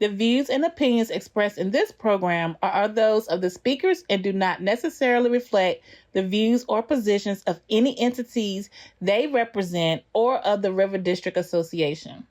The views and opinions expressed in this program are those of the speakers and do not necessarily reflect the views or positions of any entities they represent or of the River District Association.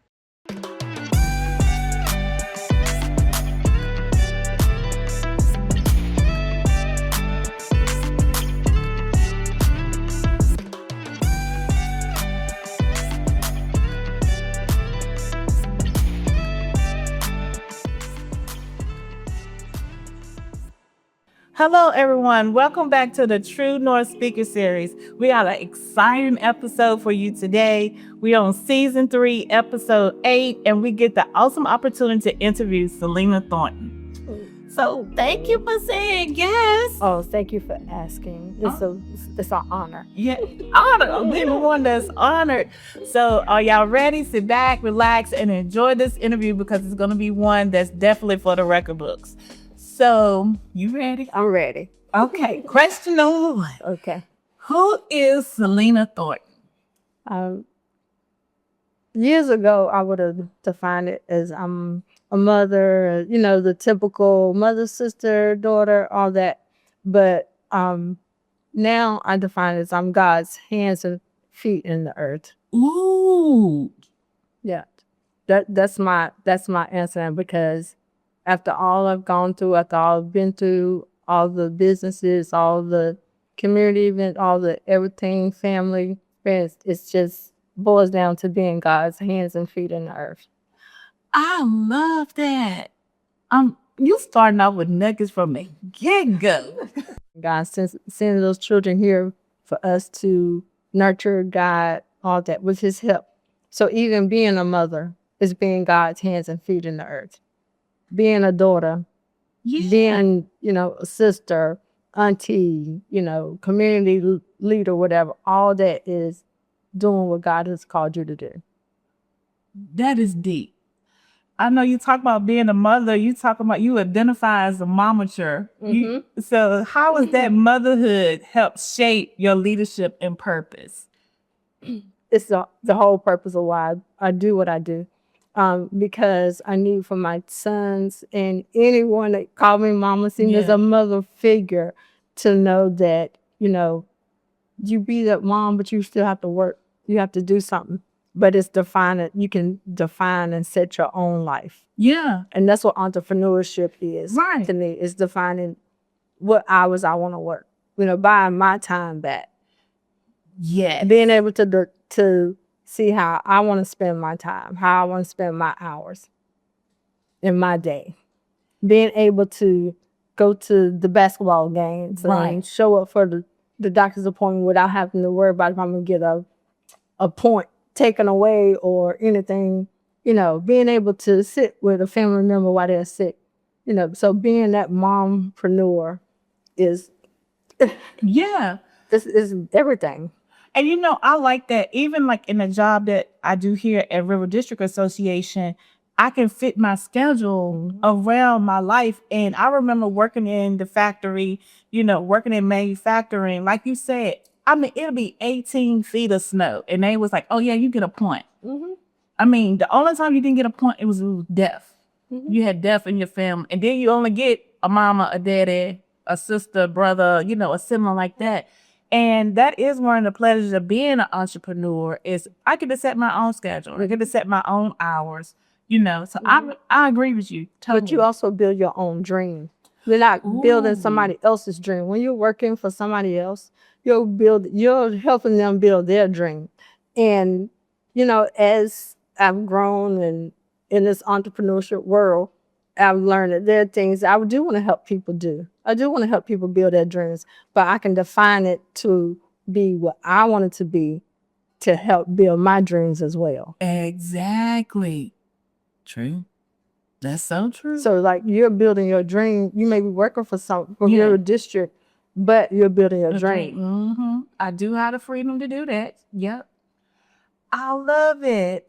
Hello, everyone. Welcome back to the True North Speaker Series. We got an exciting episode for you today. We're on Season 3, Episode 8, and we get the awesome opportunity to interview Selena Thornton. So thank you for saying yes. Oh, thank you for asking. It's an honor. Yeah, honor. We're the one that's honored. So are y'all ready? Sit back, relax, and enjoy this interview because it's going to be one that's definitely for the record books. So, you ready? I'm ready. Okay, question number 1. Okay. Who is Selena Thornton? Years ago, I would have defined it as I'm a mother, the typical mother, sister, daughter, all that. But now I define it as I'm God's hands and feet in the earth. Ooh. Yeah. That's my answer, because after all I've gone through, after all I've been through, all the businesses, all the community events, all the everything, family, friends, it's just boils down to being God's hands and feet in the earth. I love that. You starting off with nuggets from the get-go. God sending those children here for us to nurture, guide, all that with his help. So even being a mother is being God's hands and feet in the earth. Being a daughter, being, a sister, auntie, community leader, whatever, all that is doing what God has called you to do. That is deep. I know you talk about being a mother, you identify as a momature. Mm-hmm. So how has that motherhood helped shape your leadership and purpose? It's the whole purpose of why I do what I do. Because I need for my sons and anyone that call me mama, see me as a mother figure, to know that, you be that mom, but you still have to work. You have to do something. But it's you can define and set your own life. Yeah. And that's what entrepreneurship is to me, is defining what hours I want to work, buying my time back. Yeah. Being able to see how I want to spend my time, how I want to spend my hours in my day. Being able to go to the basketball games and show up for the doctor's appointment without having to worry about if I'm going to get a point taken away or anything. Being able to sit with a family member while they're sick. So being that mompreneur is this is everything. And I like that. Even like in the job that I do here at River District Association, I can fit my schedule around my life. And I remember working in the factory, working in manufacturing, like you said, it'll be 18 feet of snow. And they was like, oh yeah, you get a point. Mm-hmm. The only time you didn't get a point, it was death. Mm-hmm. You had death in your family. And then you only get a mama, a daddy, a sister, brother, a sibling like that. And that is one of the pleasures of being an entrepreneur, is I get to set my own schedule. I get to set my own hours, So I agree with you totally. But you also build your own dream. You're not building somebody else's dream. When you're working for somebody else, you're helping them build their dream. And, as I've grown and in this entrepreneurship world, I've learned that there are things I do want to help people do. I do want to help people build their dreams, but I can define it to be what I want it to be, to help build my dreams as well. Exactly. True. That's so true. So like you're building your dream. You may be working for your district, but you're building your dream. Mm-hmm. I do have the freedom to do that. Yep. I love it.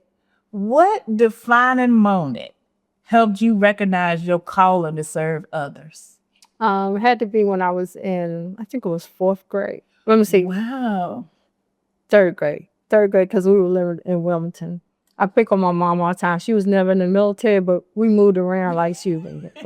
What defining moment helped you recognize your calling to serve others? It had to be when I was in, I think it was 4th grade. Let me see. Wow. 3rd grade, because we were living in Wilmington. I pick on my mom all the time. She was never in the military, but we moved around like she was in it.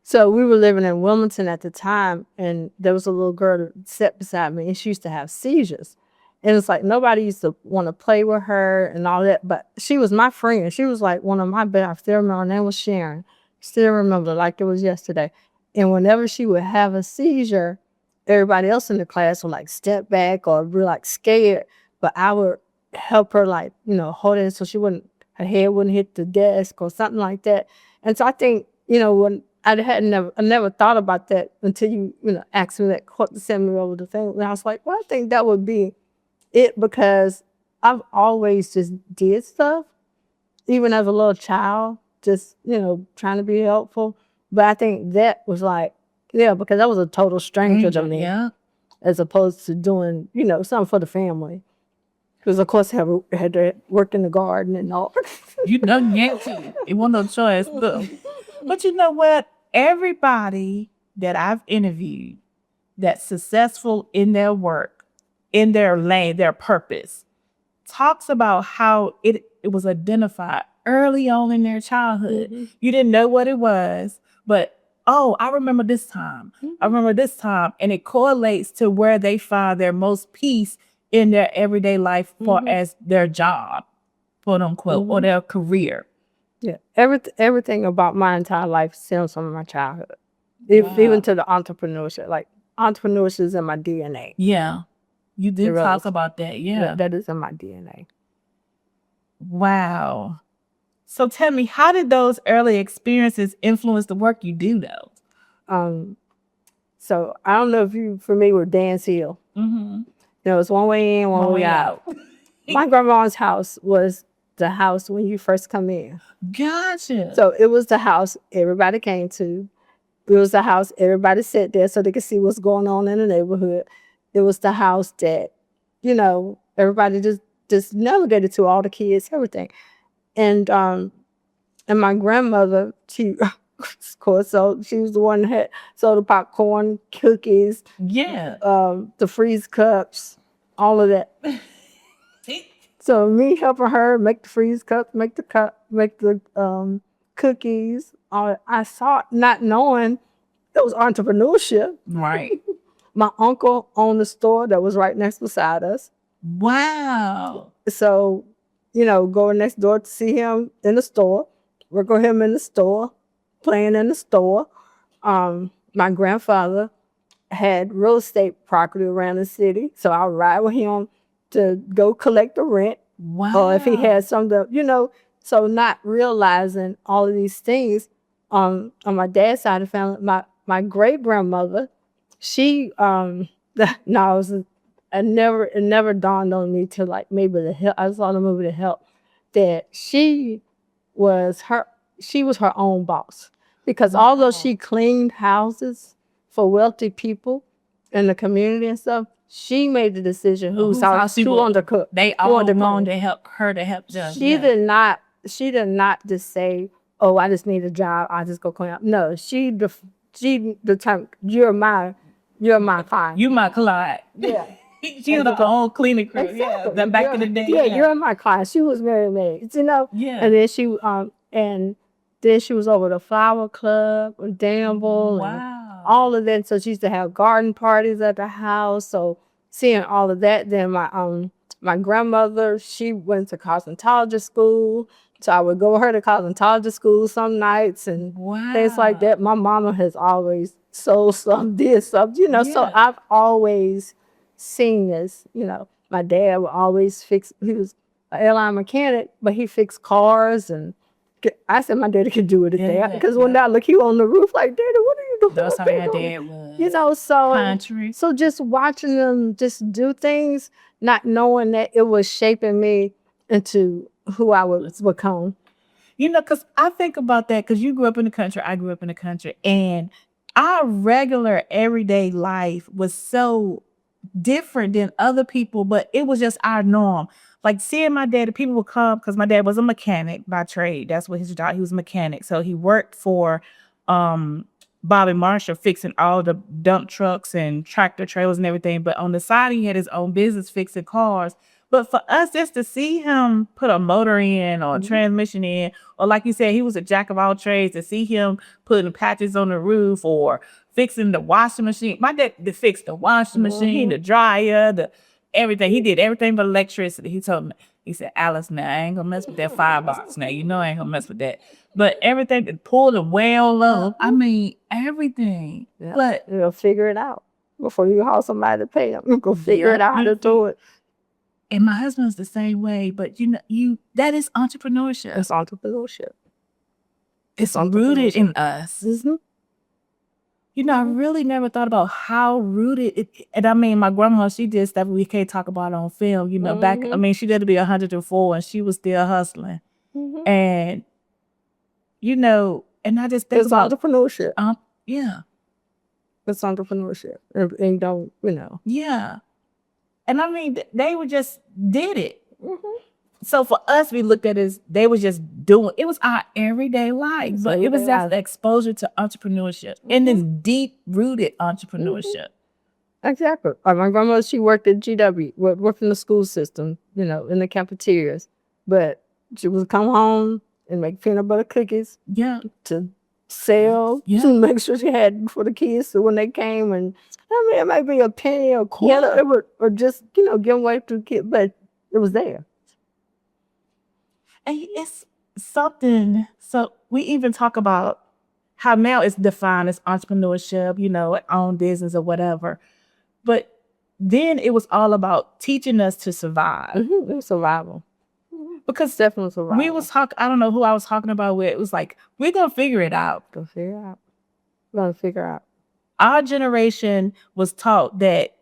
So we were living in Wilmington at the time, and there was a little girl that sat beside me, and she used to have seizures. And it's like nobody used to want to play with her and all that, but she was my friend. She was like one of my best. I still remember her name was Sharon. Still remember like it was yesterday. And whenever she would have a seizure, everybody else in the class would like step back or be like scared, but I would help her like, hold it so her head wouldn't hit the desk or something like that. And so I think, when I never thought about that until you asked me that, to send me over the thing. And I was like, well, I think that would be it, because I've always just did stuff, even as a little child, just, trying to be helpful. But I think that was like, because that was a total stranger to me, as opposed to doing, something for the family. Because, of course, I had to work in the garden and all. Yates, it wasn't no choice. Look. But you know what? Everybody that I've interviewed that's successful in their work, in their lane, their purpose, talks about how it was identified early on in their childhood. Mm-hmm. You didn't know what it was, but I remember this time. Mm-hmm. I remember this time. And it correlates to where they find their most peace in their everyday life, for as their job, quote unquote, or their career. Yeah, everything about my entire life stems from my childhood. Even to the entrepreneurship. Like, entrepreneurship is in my DNA. Yeah, you did talk about that. Yeah, that is in my DNA. Wow. So tell me, how did those early experiences influence the work you do, though? So I don't know if you're familiar with Dan's Hill. Mm-hmm. There was one way in, one way out. My grandma's house was the house when you first come in. Gotcha. So it was the house everybody came to. It was the house everybody sat there so they could see what's going on in the neighborhood. It was the house that, everybody just navigated to, all the kids, everything. And my grandmother, she, of course, so she was the one that had sold the popcorn, cookies, the freeze cups, all of that. So me helping her make the freeze cups, make the cookies. I saw it, not knowing it was entrepreneurship. Right. My uncle owned the store that was right next beside us. Wow. So, going next door to see him in the store, work with him in the store, playing in the store. My grandfather had real estate property around the city, so I would ride with him to go collect the rent. Wow. Or if he had something, so not realizing all of these things. On my dad's side of the family, my great grandmother, she it never dawned on me till like maybe The Help. I saw the movie The Help, that she was her own boss, because although she cleaned houses for wealthy people in the community and stuff, she made the decision whose house she wanted to cook. They all wanted to help her to help them. She did not just say, "Oh, I just need a job. I just go clean up." No, she determined, you're my client. You my client. Yeah. She was her own cleaning crew. Exactly. Yeah. Then back in the day. Yeah, you're my client. She was very made. Yeah. And then she was over the flower club, or Danville. Wow. And all of that. So she used to have garden parties at the house. So seeing all of that, then my grandmother, she went to cosmetology school. So I would go with her to cosmetology school some nights and things like that. My mama has always sold some, did something, so I've always seen this. My dad would always he was an airline mechanic, but he fixed cars. And I said my daddy could do it because when I look, he on the roof like, "Daddy, what are you doing?" That's how my dad was. So just watching them just do things, not knowing that it was shaping me into who I would become. Because I think about that, because you grew up in the country, I grew up in the country, and our regular everyday life was so different than other people, but it was just our norm. Like seeing my dad, people would come, because my dad was a mechanic by trade. That's what his job, he was a mechanic. So he worked for Bobby Marshall, fixing all the dump trucks and tractor trailers and everything. But on the side, he had his own business fixing cars. But for us, just to see him put a motor in or a transmission in, or like you said, he was a jack of all trades, to see him putting patches on the roof or fixing the washing machine. My dad did fix the washing machine, the dryer, the everything. He did everything but electricity. He told me, he said, Alice, now I ain't gonna mess with that firebox. Now you know I ain't gonna mess with that. But everything, to pull the well up, I mean, everything. Yeah. But You'll figure it out before you call somebody to pay them. You go figure it out how to do it. and my husband's the same way, but that is entrepreneurship. It's entrepreneurship. It's rooted in us. Mm-hmm. I really never thought about how rooted it. And I mean, my grandma, she did stuff we can't talk about on film. Back, I mean, she did to be 104 and she was still hustling. And, and I just think It's entrepreneurship. Yeah. It's entrepreneurship. And don't, Yeah. And I mean, they were just did it. So for us, we looked at it as they were just doing, it was our everyday life, but it was just the exposure to entrepreneurship and this deep rooted entrepreneurship. Exactly. My grandmother, she worked at GW, worked in the school system, in the cafeterias, but she would come home and make peanut butter cookies to sell, to make sure she had for the kids. So when they came, and I mean, it might be a penny or a quarter, or just, give away to the kids, but it was there. And it's something, so we even talk about how now it's defined as entrepreneurship, own business or whatever. But then it was all about teaching us to survive. It was survival. Because definitely survival. We was talking, I don't know who I was talking about with. It was like, we're going to figure it out. We're going to figure out. Our generation was taught that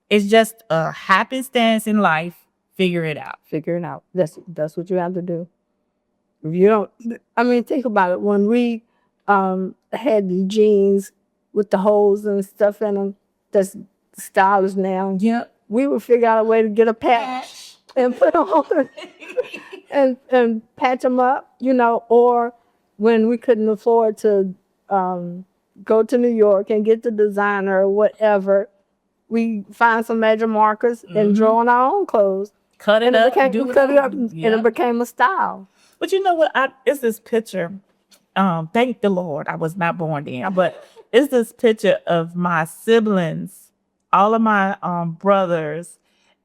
it's just a happenstance in life. Figure it out. Figure it out. That's what you have to do. If you don't, I mean, think about it. When we had the jeans with the holes and stuff in them, that's Stylist now. Yep. We would figure out a way to get a patch and put them on and patch them up, or when we couldn't afford to go to New York and get the designer or whatever, we find some major markers and draw on our own clothes. Cut it up, and it became a style. But you know what? It's this picture. Thank the Lord, I was not born then. But it's this picture of my siblings, all of my brothers,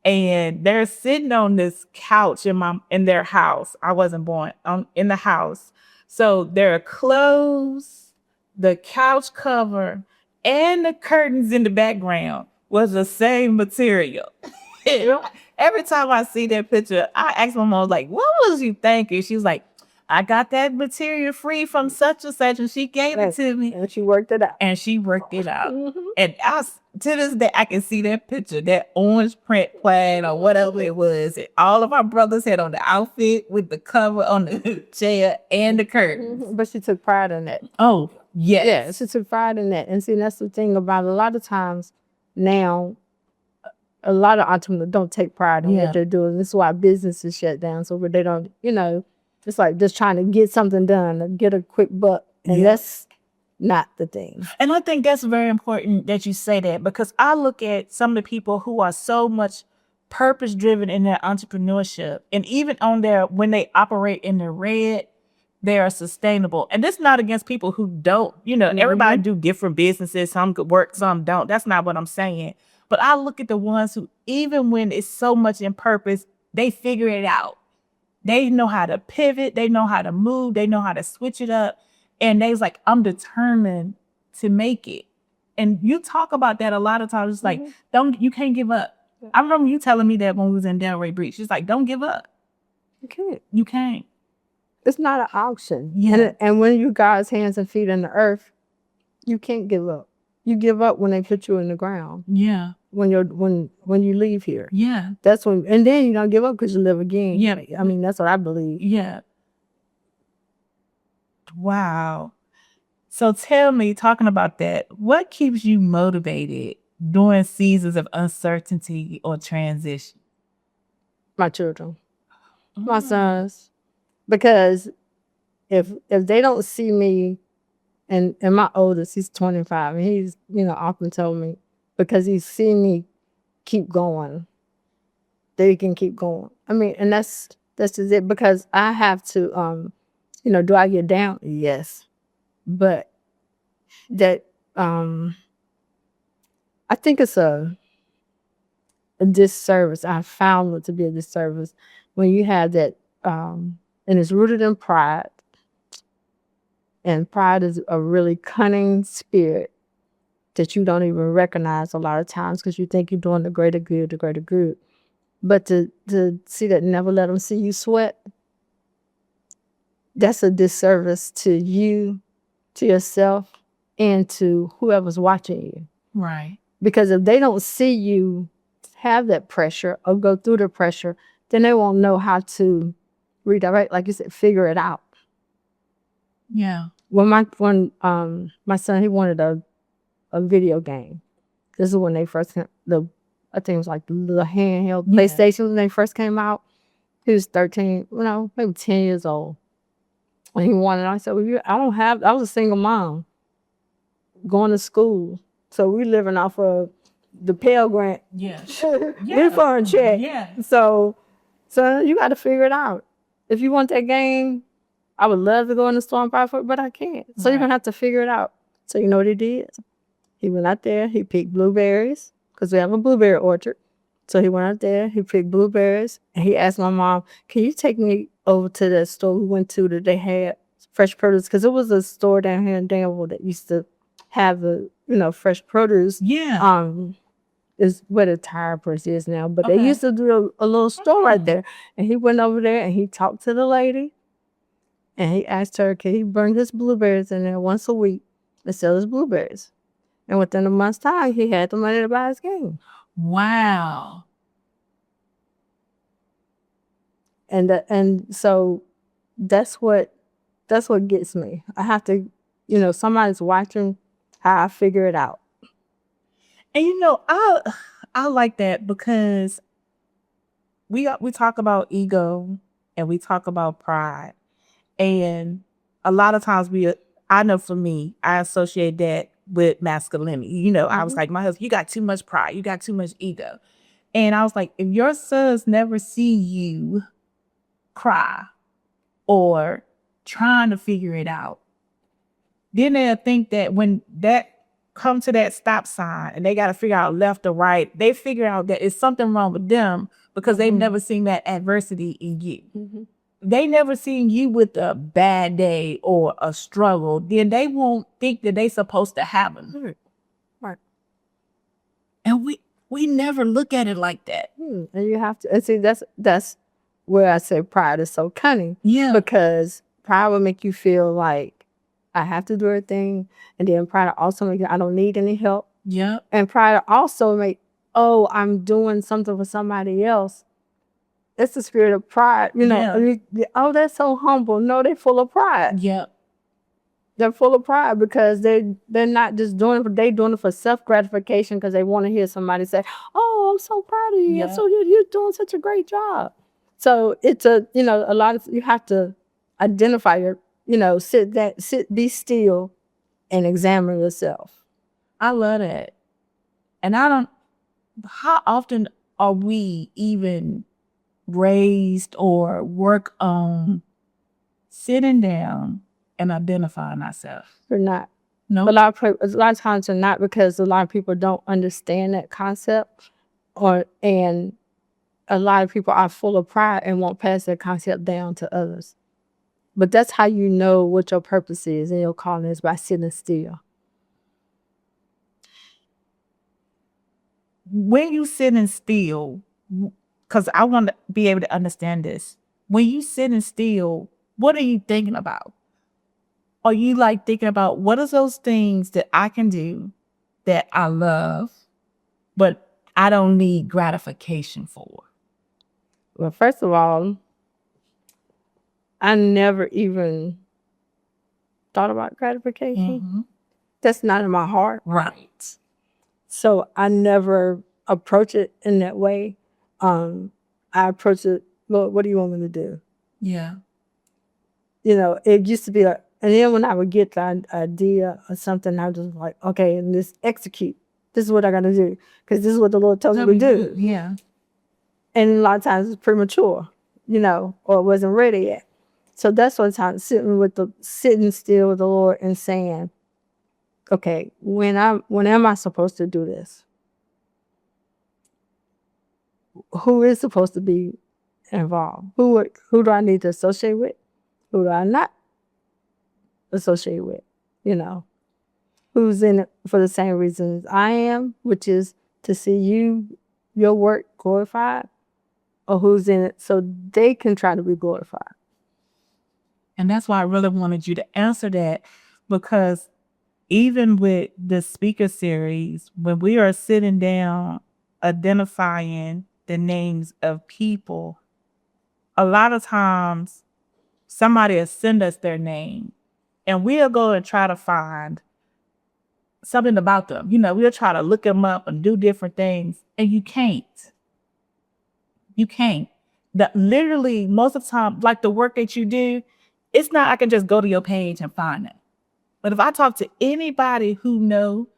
and they're sitting on this couch in their house. I wasn't born in the house, so their clothes, the couch cover, and the curtains in the background was the same material. Every time I see that picture, I ask my mom, like, what was you thinking? She was like, I got that material free from such and such, and she gave it to me. And she worked it out. And And to this day, I can see that picture, that orange print plaid or whatever it was. And all of our brothers had on the outfit with the cover on the chair and the curtains. But she took pride in that. Oh, yes. Yeah, she took pride in that. And see, that's the thing about a lot of times now, a lot of entrepreneurs don't take pride in what they're doing. This is why businesses shut down. So they don't, it's like just trying to get something done, get a quick buck. And that's not the thing. And I think that's very important that you say that, because I look at some of the people who are so much purpose driven in their entrepreneurship, and even when they operate in the red, they are sustainable. And this is not against people who don't, everybody do different businesses. Some could work, some don't. That's not what I'm saying. But I look at the ones who, even when it's so much in purpose, they figure it out. They know how to pivot. They know how to move. They know how to switch it up. And they's like, I'm determined to make it. And you talk about that a lot of times. It's like, you can't give up. I remember you telling me that when we was in Delray Beach. She's like, don't give up. You can't. You can't. It's not an auction. Yeah. And when you God's hands and feet in the earth, you can't give up. You give up when they put you in the ground. Yeah. When you leave here. Yeah. That's when, and then you don't give up because you live again. Yeah. I mean, that's what I believe. Yeah. Wow. So tell me, talking about that, what keeps you motivated during seasons of uncertainty or transition? My children. My sons. Because if they don't see me, and my oldest, he's 25, and he's, often told me, because he's seen me keep going. they can keep going. I mean, and that's just it, because I have to, do I get down? Yes. But that, I think it's a disservice. I found it to be a disservice when you have that, and it's rooted in pride. And pride is a really cunning spirit that you don't even recognize a lot of times because you think you're doing the greater good. But to see that, never let them see you sweat, that's a disservice to you, to yourself, and to whoever's watching you. Right. Because if they don't see you have that pressure or go through the pressure, then they won't know how to redirect, like you said, figure it out. Yeah. When my son, he wanted a video game. This is when they first came, I think it was like the little handheld PlayStation when they first came out. He was 13, maybe 10 years old. And he wanted it. I said, well, I was a single mom going to school. So we living off of the Pell Grant. Yeah. Refund check. Yeah. So you got to figure it out. If you want that game, I would love to go in the store and buy for it, but I can't. So you're going to have to figure it out. So you know what he did? He went out there, he picked blueberries, because we have a blueberry orchard. So he went out there, he picked blueberries, and he asked my mom, can you take me over to that store we went to that they had fresh produce? Because it was a store down here in Danville that used to have the, fresh produce. Yeah. Is where the tire press is now. But they used to do a little store right there. And he went over there and he talked to the lady. And he asked her, can he bring his blueberries in there once a week and sell his blueberries? And within a month's time, he had the money to buy his game. Wow. And so that's what gets me. I have to, somebody's watching how I figure it out. And I like that because we talk about ego and we talk about pride. And a lot of times I know for me, I associate that with masculinity. I was like, my husband, you got too much pride. You got too much ego. And I was like, if your sons never see you cry or trying to figure it out, then they'll think that when that come to that stop sign and they got to figure out left or right, they figure out that it's something wrong with them because they've never seen that adversity in you. Mm-hmm. They never seen you with a bad day or a struggle, then they won't think that they supposed to have them. Right. And we never look at it like that. And you have to, and see, that's where I say pride is so cunning. Yeah. Because pride will make you feel like I have to do everything. And then pride will also make you, I don't need any help. Yeah. And pride will also make, I'm doing something for somebody else. It's the spirit of pride, they're so humble. No, they're full of pride. Yeah. They're full of pride because they're not just doing it, they're doing it for self-gratification because they want to hear somebody say, oh, I'm so proud of you. Yeah. So you're doing such a great job. So it's a lot of, you have to identify your, be still and examine yourself. I love that. And how often are we even raised or work on sitting down and identifying ourselves? We're not. No. A lot of times they're not, because a lot of people don't understand that concept, and a lot of people are full of pride and won't pass that concept down to others. But that's how you know what your purpose is and your calling is, by sitting still. When you sitting still, because I want to be able to understand this. When you sitting still, what are you thinking about? Are you thinking about what are those things that I can do that I love, but I don't need gratification for? Well, first of all, I never even thought about gratification. Mm-hmm. That's not in my heart. Right. So I never approach it in that way. I approach it, Lord, what do you want me to do? Yeah. It used to be like, and then when I would get the idea or something, I was just like, okay, and just execute. This is what I got to do, because this is what the Lord told me to do. Yeah. And a lot of times it's premature, or it wasn't ready yet. So that's what I'm sitting still with the Lord and saying, okay, when am I supposed to do this? Who is supposed to be involved? Who do I need to associate with? Who do I not associate with? Who's in it for the same reasons I am, which is to see your work glorified, or who's in it so they can try to be glorified. And that's why I really wanted you to answer that, because even with the speaker series, when we are sitting down identifying the names of people, a lot of times somebody will send us their name and we'll go and try to find something about them. We'll try to look them up and do different things, and you can't. You can't. That literally most of the time, like the work that you do, it's not I can just go to your page and find it. But if I talk to anybody who know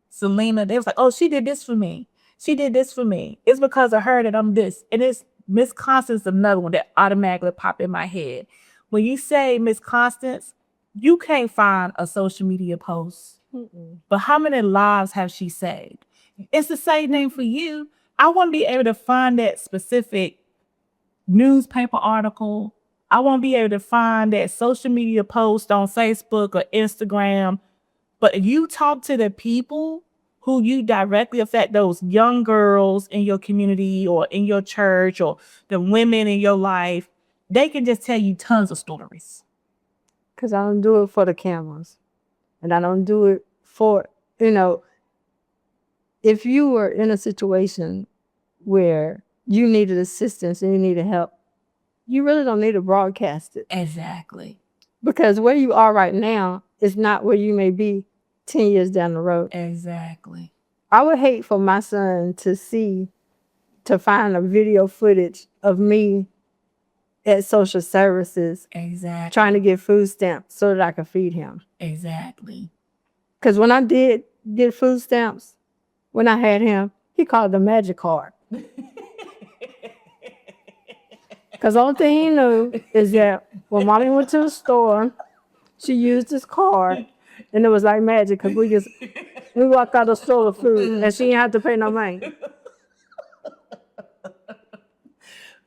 Selena, they was like, oh, she did this for me. She did this for me. It's because of her that I'm this. And it's Miss Constance, another one that automatically pop in my head. When you say Miss Constance, you can't find a social media post. But how many lives have she saved? It's the same thing for you. I want to be able to find that specific newspaper article. I won't be able to find that social media post on Facebook or Instagram. But if you talk to the people who you directly affect, those young girls in your community or in your church or the women in your life, they can just tell you tons of stories. Because I don't do it for the cameras. And I don't do it for, if you were in a situation where you needed assistance and you needed help, you really don't need to broadcast it. Exactly. Because where you are right now is not where you may be 10 years down the road. Exactly. I would hate for my son to find a video footage of me at social services. Exactly. Trying to get food stamps so that I could feed him. Exactly. Because when I did get food stamps, when I had him, he called it the magic card. Because the only thing he knew is that when Mommy went to the store, she used this card, and it was like magic because we walked out of the store with food, and she didn't have to pay no money.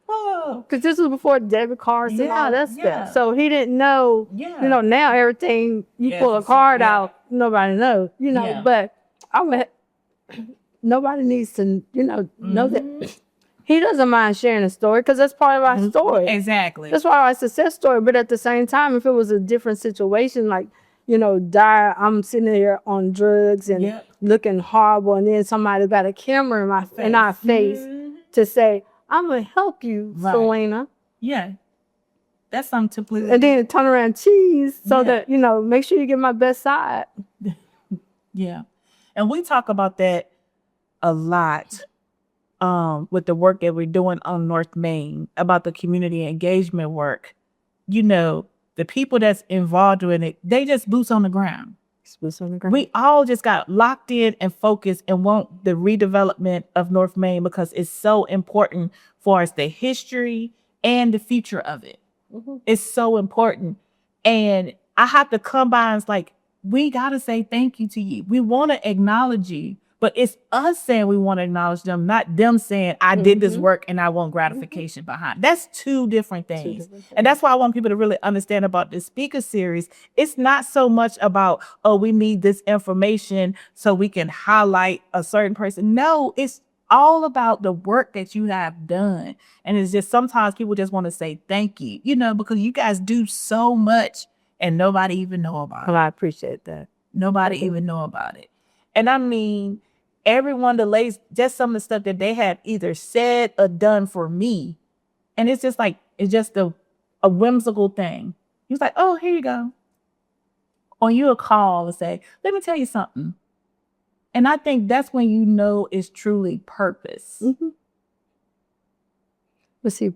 Because this was before debit cards and all that stuff. So he didn't know, now everything, you pull a card out, nobody knows, but nobody needs to, know that. He doesn't mind sharing a story because that's part of our story. Exactly. That's part of our success story. But at the same time, if it was a different situation, like, dire, I'm sitting there on drugs and looking horrible, and then somebody got a camera in our face to say, I'm going to help you, Selena. Yeah. That's something to please. And then turn around cheese so that, make sure you get my best side. Yeah. And we talk about that a lot with the work that we're doing on North Main, about the community engagement work. The people that's involved in it, they just boots on the ground. We all just got locked in and focused and want the redevelopment of North Main because it's so important for us, the history and the future of it. It's so important. And I have to come by and it's like, we got to say thank you to you. We want to acknowledge you, but it's us saying we want to acknowledge them, not them saying, I did this work and I want gratification behind. That's two different things. And that's why I want people to really understand about this speaker series. It's not so much about, oh, we need this information so we can highlight a certain person. No, it's all about the work that you have done. And it's just sometimes people just want to say thank you, because you guys do so much and nobody even know about it. Well, I appreciate that. Nobody even know about it. And I mean, everyone, the ladies, just some of the stuff that they had either said or done for me. And it's just like, it's just a whimsical thing. He was like, oh, here you go. Or you a call and say, let me tell you something. And I think that's when you know it's truly purpose. But see,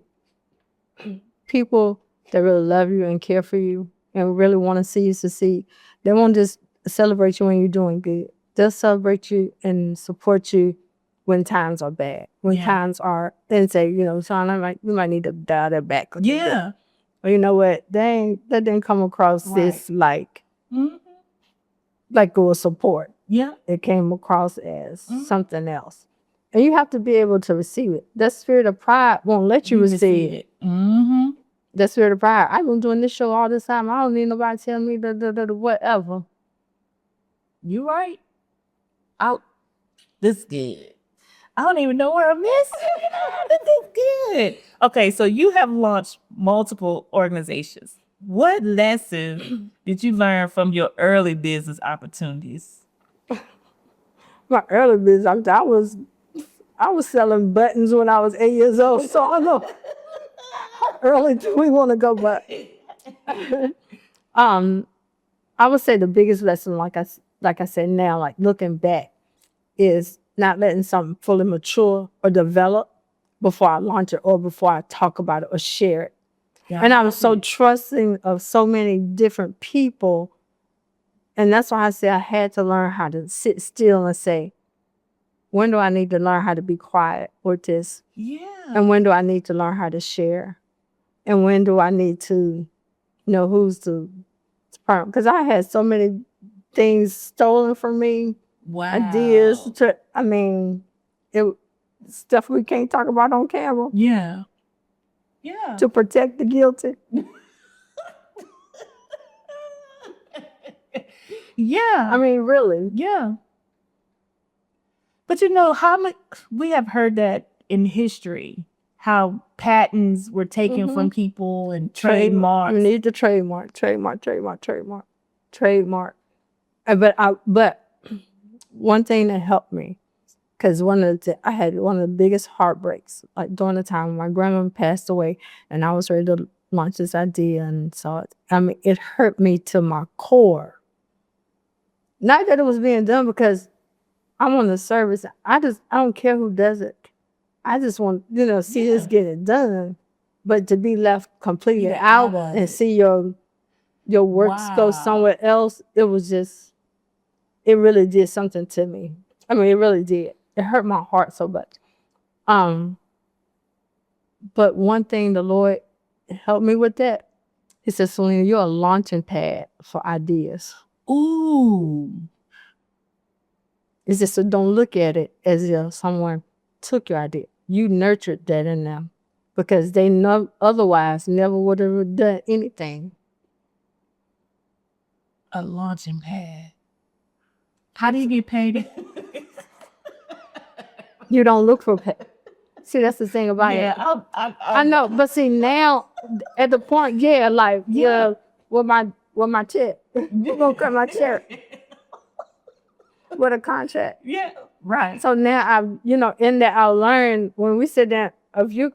people that really love you and care for you and really want to see you succeed, they won't just celebrate you when you're doing good. They'll celebrate you and support you when times are bad, when Yeah. times are, and say, you know, Sean, we might need to dial that back a little bit. Yeah. But you know what? That didn't come across this like Mhm. it was support. Yeah. It came across as something else. And you have to be able to receive it. That spirit of pride won't let you receive it. Mm-hmm. That spirit of pride. I've been doing this show all this time. I don't need nobody to tell me the whatever. You right. This is good. I don't even know where I missed. This is good. Okay, so you have launched multiple organizations. What lessons did you learn from your early business opportunities? My early business, I was selling buttons when I was 8 years old. So I know how early do we want to go, but I would say the biggest lesson, like I said now, like looking back, is not letting something fully mature or develop before I launch it or before I talk about it or share it. Yeah. And I was so trusting of so many different people. And that's why I say I had to learn how to sit still and say, when do I need to learn how to be quiet with this? Yeah. And when do I need to learn how to share? And when do I need to know who's the part? Because I had so many things stolen from me. Wow. Ideas. I mean, stuff we can't talk about on camera. Yeah. Yeah. To protect the guilty. Yeah. I mean, really. Yeah. But you know how much we have heard that in history, how patents were taken from people and trademarks. You need to trademark. But one thing that helped me, because I had one of the biggest heartbreaks, like during the time my grandma passed away, and I was ready to launch this idea and saw it. I mean, it hurt me to my core. Not that it was being done because I'm on the service. I don't care who does it. I just want, see us get it done. But to be left completely out and see your works go somewhere else, it really did something to me. I mean, it really did. It hurt my heart so much. But one thing the Lord helped me with that, He said, Selena, you're a launching pad for ideas. Ooh. It's just, so don't look at it as if someone took your idea. You nurtured that in them because they otherwise never would have done anything. A launching pad. How do you get paid? You don't look for pay. See, that's the thing about it. I know, but see now at the point, with my tip, you're gonna cut my check with a contract. Yeah, right. So now in that I learned when we sit down, are you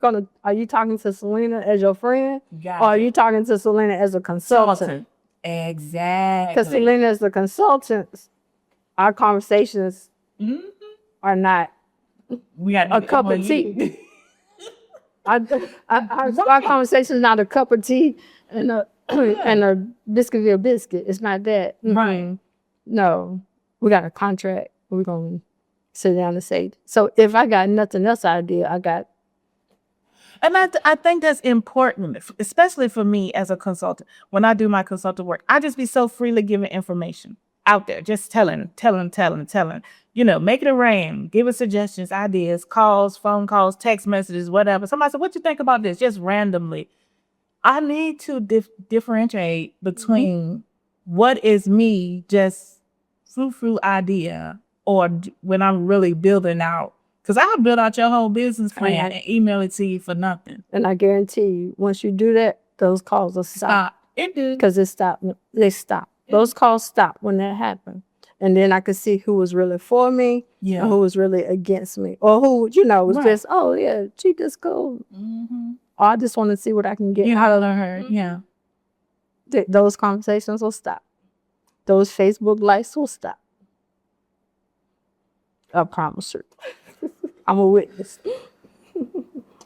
talking to Selena as your friend, Gotcha. or are you talking to Selena as a consultant? Exactly. Because Selena as the consultant, our conversations are not a cup of tea. Our conversation is not a cup of tea and a Biscuitville biscuit. It's not that. Right. No, we got a contract. We're gonna sit down and say. So if I got nothing else idea, I got. And I think that's important, especially for me as a consultant. When I do my consultant work, I just be so freely giving information out there, just telling, make it rain, give us suggestions, ideas, calls, phone calls, text messages, whatever. Somebody said, what you think about this? Just randomly. I need to differentiate between what is me, just frou idea, or when I'm really building out. Because I'll build out your whole business plan and email it to you for nothing. And I guarantee you, once you do that, those calls will stop. It do. Because they stop. Those calls stop when that happened. And then I could see who was really for me and who was really against me. Or who, was just, oh, yeah, she just cool. Or I just want to see what I can get. You holler at her, yeah. Those conversations will stop. Those Facebook likes will stop. I promise you. I'm a witness.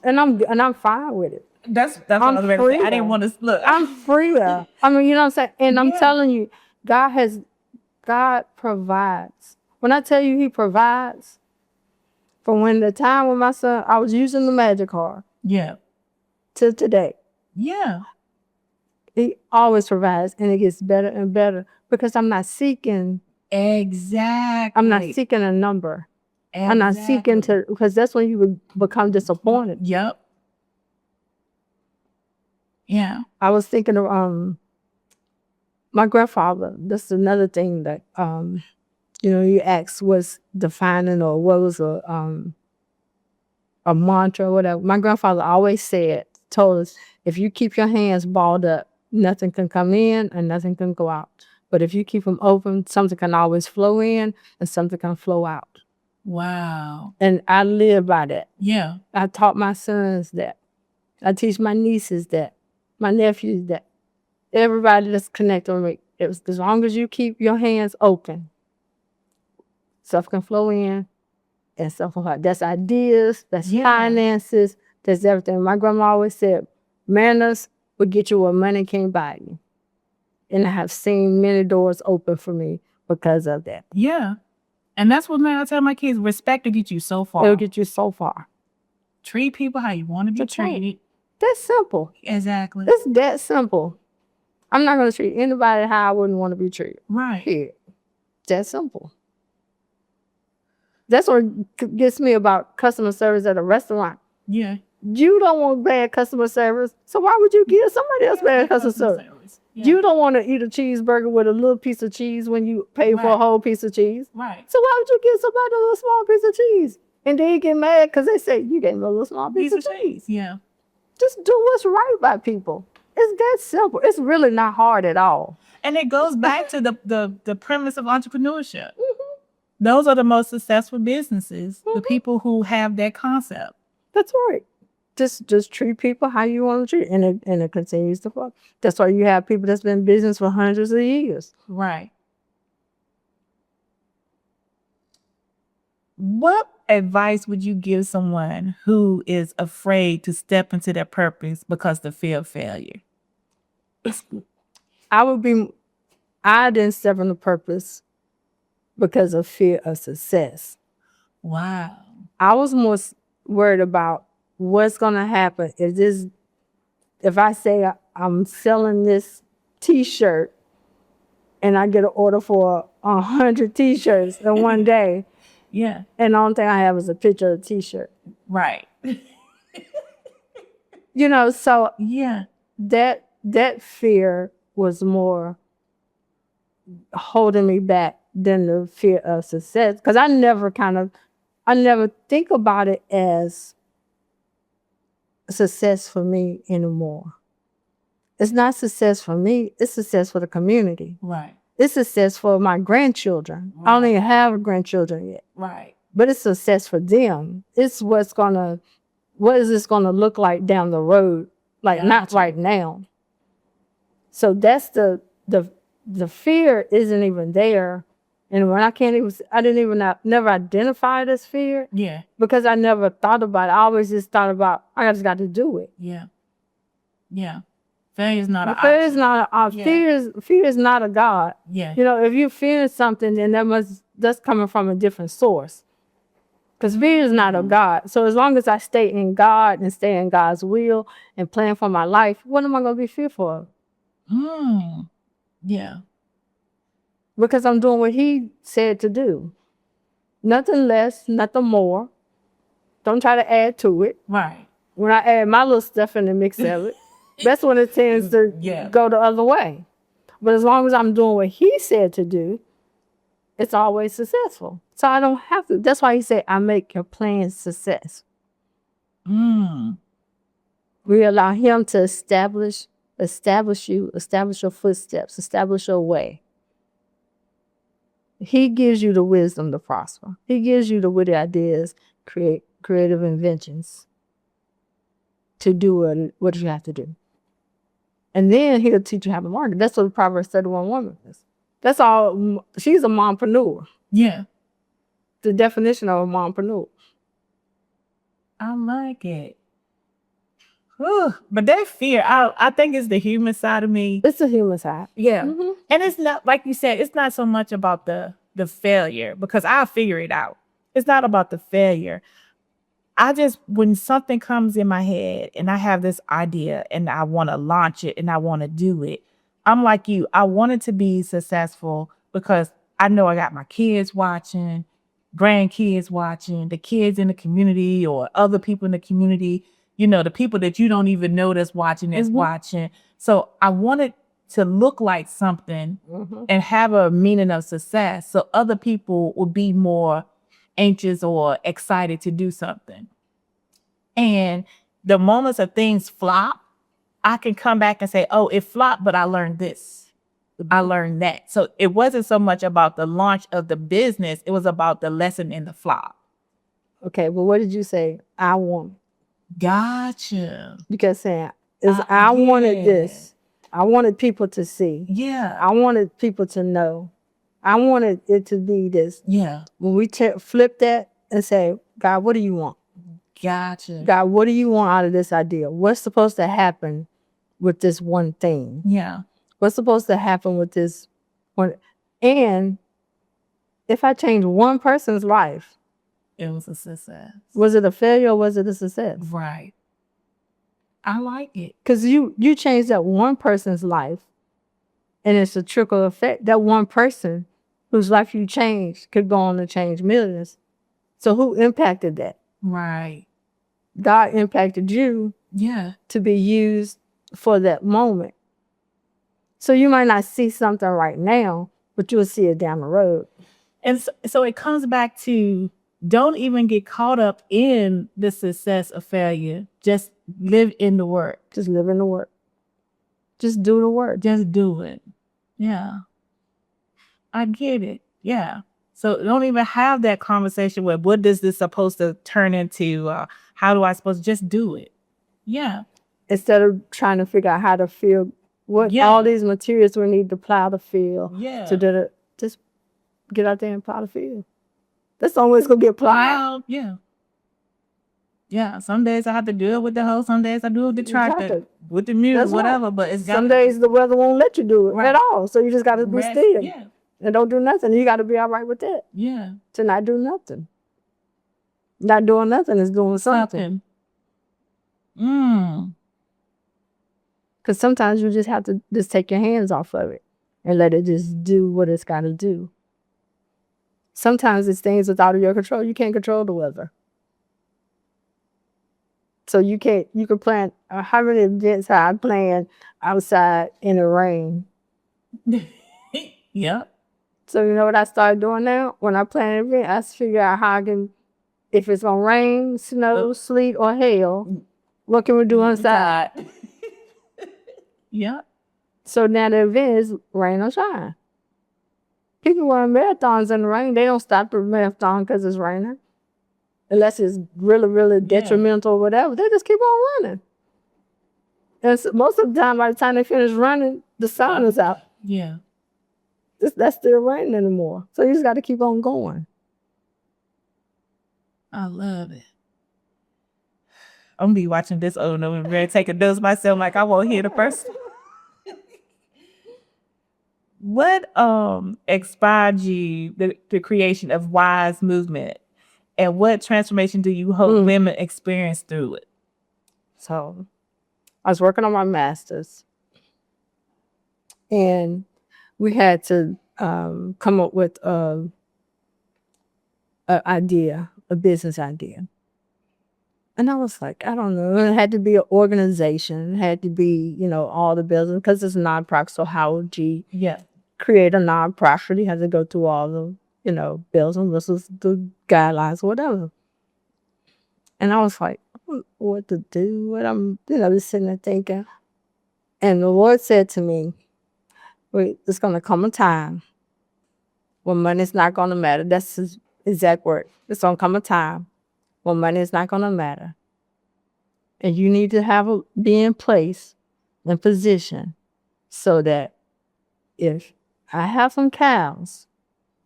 and I'm fine with it. That's another way to say. I didn't want to look. I'm free there. I mean, you know what I'm saying? And I'm telling you, God provides. When I tell you He provides, From when the time when my son, I was using the magic card Yeah. to today. Yeah. He always provides, and it gets better and better because I'm not seeking. Exactly. I'm not seeking a number. I'm not seeking to, because that's when you would become disappointed. Yep. Yeah. I was thinking of my grandfather. This is another thing that you asked what's defining or what was a mantra or whatever. My grandfather always told us, if you keep your hands balled up, nothing can come in and nothing can go out. But if you keep them open, something can always flow in and something can flow out. Wow. And I live by that. Yeah. I taught my sons that. I teach my nieces that. My nephews that. Everybody that's connected with me. As long as you keep your hands open, stuff can flow in and stuff can flow out. That's ideas, that's finances, that's everything. My grandma always said, manners will get you what money can't buy you. And I have seen many doors open for me because of that. Yeah. And that's what, man, I tell my kids, respect will get you so far. It'll get you so far. Treat people how you want to be treated. That's simple. Exactly. It's that simple. I'm not going to treat anybody how I wouldn't want to be treated. Right. Period. That's simple. That's what gets me about customer service at a restaurant. Yeah. You don't want bad customer service, so why would you give somebody else bad customer service? Yeah. You don't want to eat a cheeseburger with a little piece of cheese when you pay for a whole piece of cheese. Right. So why would you give somebody a little small piece of cheese? And then you get mad because they say, you gave me a little small piece of cheese. Yeah. Just do what's right by people. It's that simple. It's really not hard at all. And it goes back to the premise of entrepreneurship. Mm-hmm. Those are the most successful businesses, mm-hmm. the people who have that concept. That's right. Just treat people how you want to treat, and it continues to flow. That's why you have people that's been in business for hundreds of years. Right. What advice would you give someone who is afraid to step into their purpose because of the fear of failure? I didn't step into purpose because of fear of success. Wow. I was more worried about what's going to happen if I say I'm selling this T-shirt and I get an order for 100 T-shirts in one day. Yeah. And the only thing I have is a picture of the T-shirt. Right. So yeah, that fear was more holding me back than the fear of success. Because I never think about it as success for me anymore. It's not success for me, it's success for the community. Right. It's success for my grandchildren. Right. I don't even have grandchildren yet. Right. But it's success for them. It's what is this gonna look like down the road? Like not right now. So that's the fear isn't even there. And when never identified as fear. Yeah. Because I never thought about it. I always just thought about, I just got to do it. Yeah. Yeah. Failure is not an option. Fear is not a God. Yeah. If you're fearing something, then that's coming from a different source. Because fear is not a God. So as long as I stay in God and stay in God's will and plan for my life, what am I going to be fearful of? Yeah. Because I'm doing what He said to do. Nothing less, nothing more. Don't try to add to it. Right. When I add my little stuff in the mix of it, that's when it tends to go the other way. But as long as I'm doing what He said to do, it's always successful. So I don't have to. That's why He said, I make your plans success. We allow Him to establish you, establish your footsteps, establish your way. He gives you the wisdom to prosper. He gives you the witty ideas, creative inventions to do what you have to do. And then He'll teach you how to market. That's what the Proverbs 31 woman is. That's all. She's a mompreneur. Yeah. The definition of a mompreneur. I like it. Whew. But that fear, I think it's the human side of me. It's the human side. Yeah. And it's not, like you said, it's not so much about the failure, because I'll figure it out. It's not about the failure. When something comes in my head and I have this idea and I want to launch it and I want to do it, I'm like you. I want it to be successful because I know I got my kids watching, grandkids watching, the kids in the community or other people in the community, the people that you don't even know that's watching, watching. So I want it to look like something and have a meaning of success so other people will be more anxious or excited to do something. And the moments of things flop, I can come back and say, oh, it flopped, but I learned this. I learned that. So it wasn't so much about the launch of the business, it was about the lesson in the flop. Okay, well, what did you say? I want. Gotcha. Because saying is I wanted this. I wanted people to see. Yeah. I wanted people to know. I wanted it to be this. Yeah. When we flip that and say, God, what do you want? Gotcha. God, what do you want out of this idea? What's supposed to happen with this one thing? Yeah. What's supposed to happen with this one? And if I change one person's life, it was a success. Was it a failure or was it a success? Right. I like it. Because you changed that one person's life and it's a trickle effect. That one person whose life you changed could go on to change millions. So who impacted that? Right. God impacted you to be used for that moment. So you might not see something right now, but you'll see it down the road. And so it comes back to don't even get caught up in the success or failure. Just live in the work. Just live in the work. Just do the work. Just do it. Yeah. I get it. Yeah. So don't even have that conversation with what is this supposed to turn into? How do I supposed to just do it? Yeah. Instead of trying to figure out how to feel what all these materials we need to plow the field. Yeah. Just get out there and plow the field. That's the only way it's gonna get plowed. Yeah. Yeah. Some days I have to do it with the hoe. Some days I do it with the tractor, with the mule, whatever. Right. But it's some days the weather won't let you do it at all. So you just gotta be still. Yeah. And don't do nothing. You gotta be all right with that. Yeah. To not do nothing. Not doing nothing is doing something. Because sometimes you just have to just take your hands off of it and let it just do what it's got to do. Sometimes it's things that's out of your control. You can't control the weather. So you can plan, how many events have I planned outside in the rain? Yeah. So you know what I started doing now? When I plan an event, I figure out how I can, if it's going to rain, snow, sleet, or hail, what can we do inside? Yeah. So now the event is rain or shine. People run marathons in the rain. They don't stop the marathon because it's raining. Unless it's really, really detrimental or whatever. They just keep on running. And so most of the time, by the time they finish running, the sun is out. Yeah. That's still raining anymore. So you just got to keep on going. I love it. I'm gonna be watching this over and over and take a dose myself like I won't hear the person. What inspired you the creation of W.I.S.E Movement, and what transformation do you hope women experience through it? So I was working on my master's, and we had to come up with a business idea. And I was like, I don't know. It had to be an organization. It had to be, all the business, because it's a nonprofit. So how would you create a nonprofit? You have to go through all the, bills and whistles, the guidelines, whatever. And I was like, I don't know what to do. What I'm, just sitting there thinking. And the Lord said to me, wait, there's going to come a time when money's not going to matter. That's his exact word. It's going to come a time when money is not going to matter. And you need to be in place and position so that if I have some cows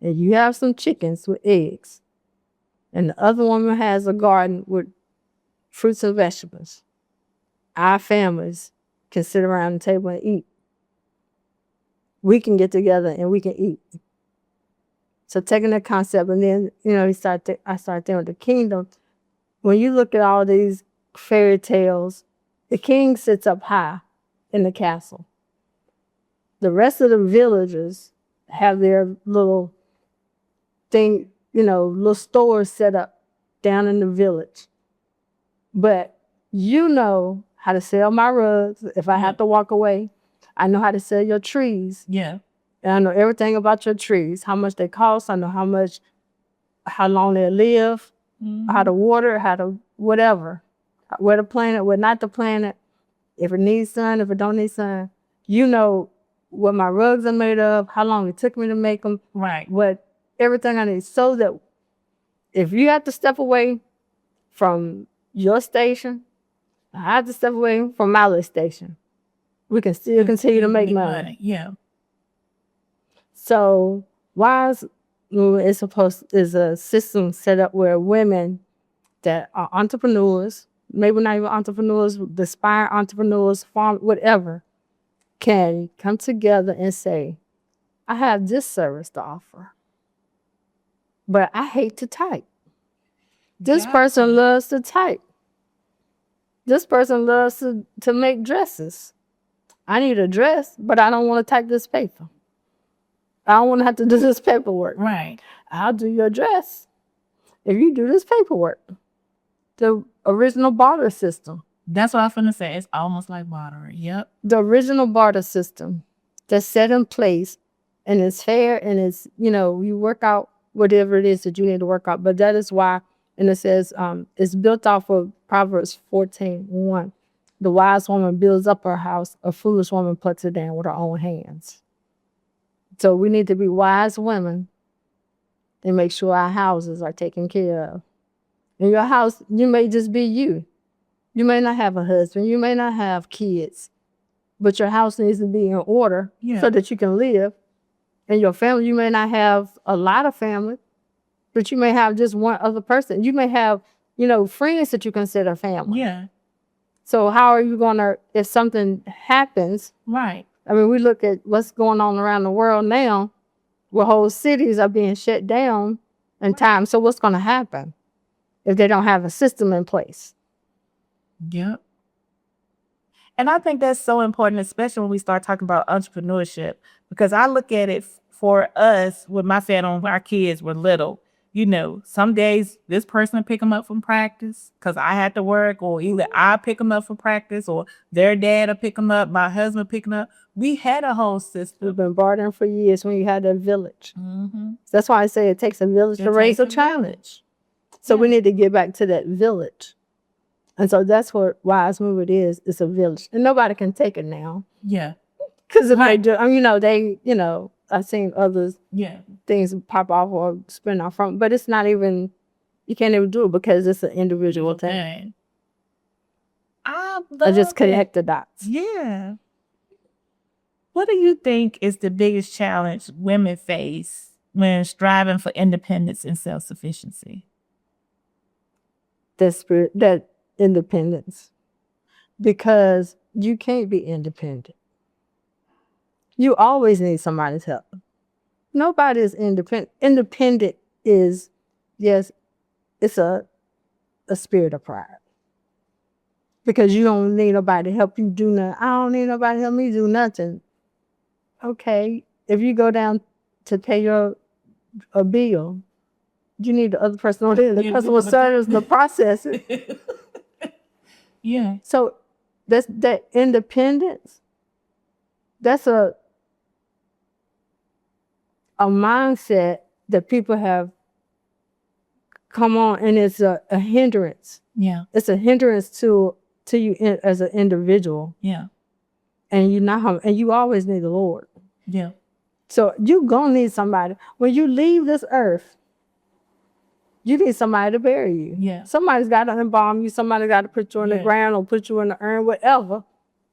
and you have some chickens with eggs and the other woman has a garden with fruits and vegetables, our families can sit around the table and eat. We can get together and we can eat. So taking that concept, and then, I started thinking with the kingdom. When you look at all these fairy tales, the king sits up high in the castle. The rest of the villagers have their little thing, little stores set up down in the village. But you know how to sell my rugs. If I have to walk away, I know how to sell your trees. Yeah. And I know everything about your trees, how much they cost. I know how long they live, how to water, how to whatever, where to plant it, where not to plant it, if it needs sun, if it don't need sun. You know what my rugs are made of, how long it took me to make them, Right. what everything I need. So that if you have to step away from your station, I have to step away from my little station. We can still continue to make money. Yeah. So W.I.S.E Movement is a system set up where women that are entrepreneurs, maybe not even entrepreneurs, aspiring entrepreneurs, farm, whatever, can come together and say, I have this service to offer, but I hate to type. This person loves to type. This person loves to make dresses. I need a dress, but I don't want to type this paper. I don't want to have to do this paperwork. Right. I'll do your dress if you do this paperwork. The original barter system. That's what I was going to say. It's almost like barter. Yep. The original barter system that's set in place, and it's fair, and it's, you work out whatever it is that you need to work out. But that is why, and it says, it's built off of Proverbs 14:1. The wise woman builds up her house, a foolish woman puts it down with her own hands. So we need to be wise women and make sure our houses are taken care of. In your house, you may just be you. You may not have a husband. You may not have kids. But your house needs to be in order so that you can live. And your family, you may not have a lot of family, but you may have just one other person. You may have, friends that you consider family. Yeah. So how are you going to, if something happens? Right. I mean, we look at what's going on around the world now, where whole cities are being shut down in time. So what's going to happen if they don't have a system in place? Yep. And I think that's so important, especially when we start talking about entrepreneurship, because I look at it for us with my family when our kids were little. Some days this person pick them up from practice because I had to work, or either I pick them up from practice, or their dad will pick them up, my husband pick them up. We had a whole system. We've been bartering for years when you had a village. Mm-hmm. That's why I say it takes a village to raise a child. So we need to get back to that village. And so that's what W.I.S.E Movement is. It's a village. And nobody can take it now. Yeah. Because if they do, I've seen others, things pop off or spin off from, but it's not even, you can't even do it because it's an individual thing. I just connect the dots. Yeah. What do you think is the biggest challenge women face when striving for independence and self-sufficiency? That independence. Because you can't be independent. You always need somebody's help. Nobody is independent. Independent is, yes, it's a spirit of pride. Because you don't need nobody to help you do nothing. I don't need nobody to help me do nothing. Okay, if you go down to pay a bill, you need the other person over there. The customer service, the process. Yeah. So that independence, that's a mindset that people have come on, and it's a hindrance. Yeah. It's a hindrance to you as an individual. Yeah. And you always need the Lord. Yeah. So you gonna need somebody. When you leave this earth, you need somebody to bury you. Yeah. Somebody's got to embalm you. Somebody got to put you in the ground or put you in the urn, whatever.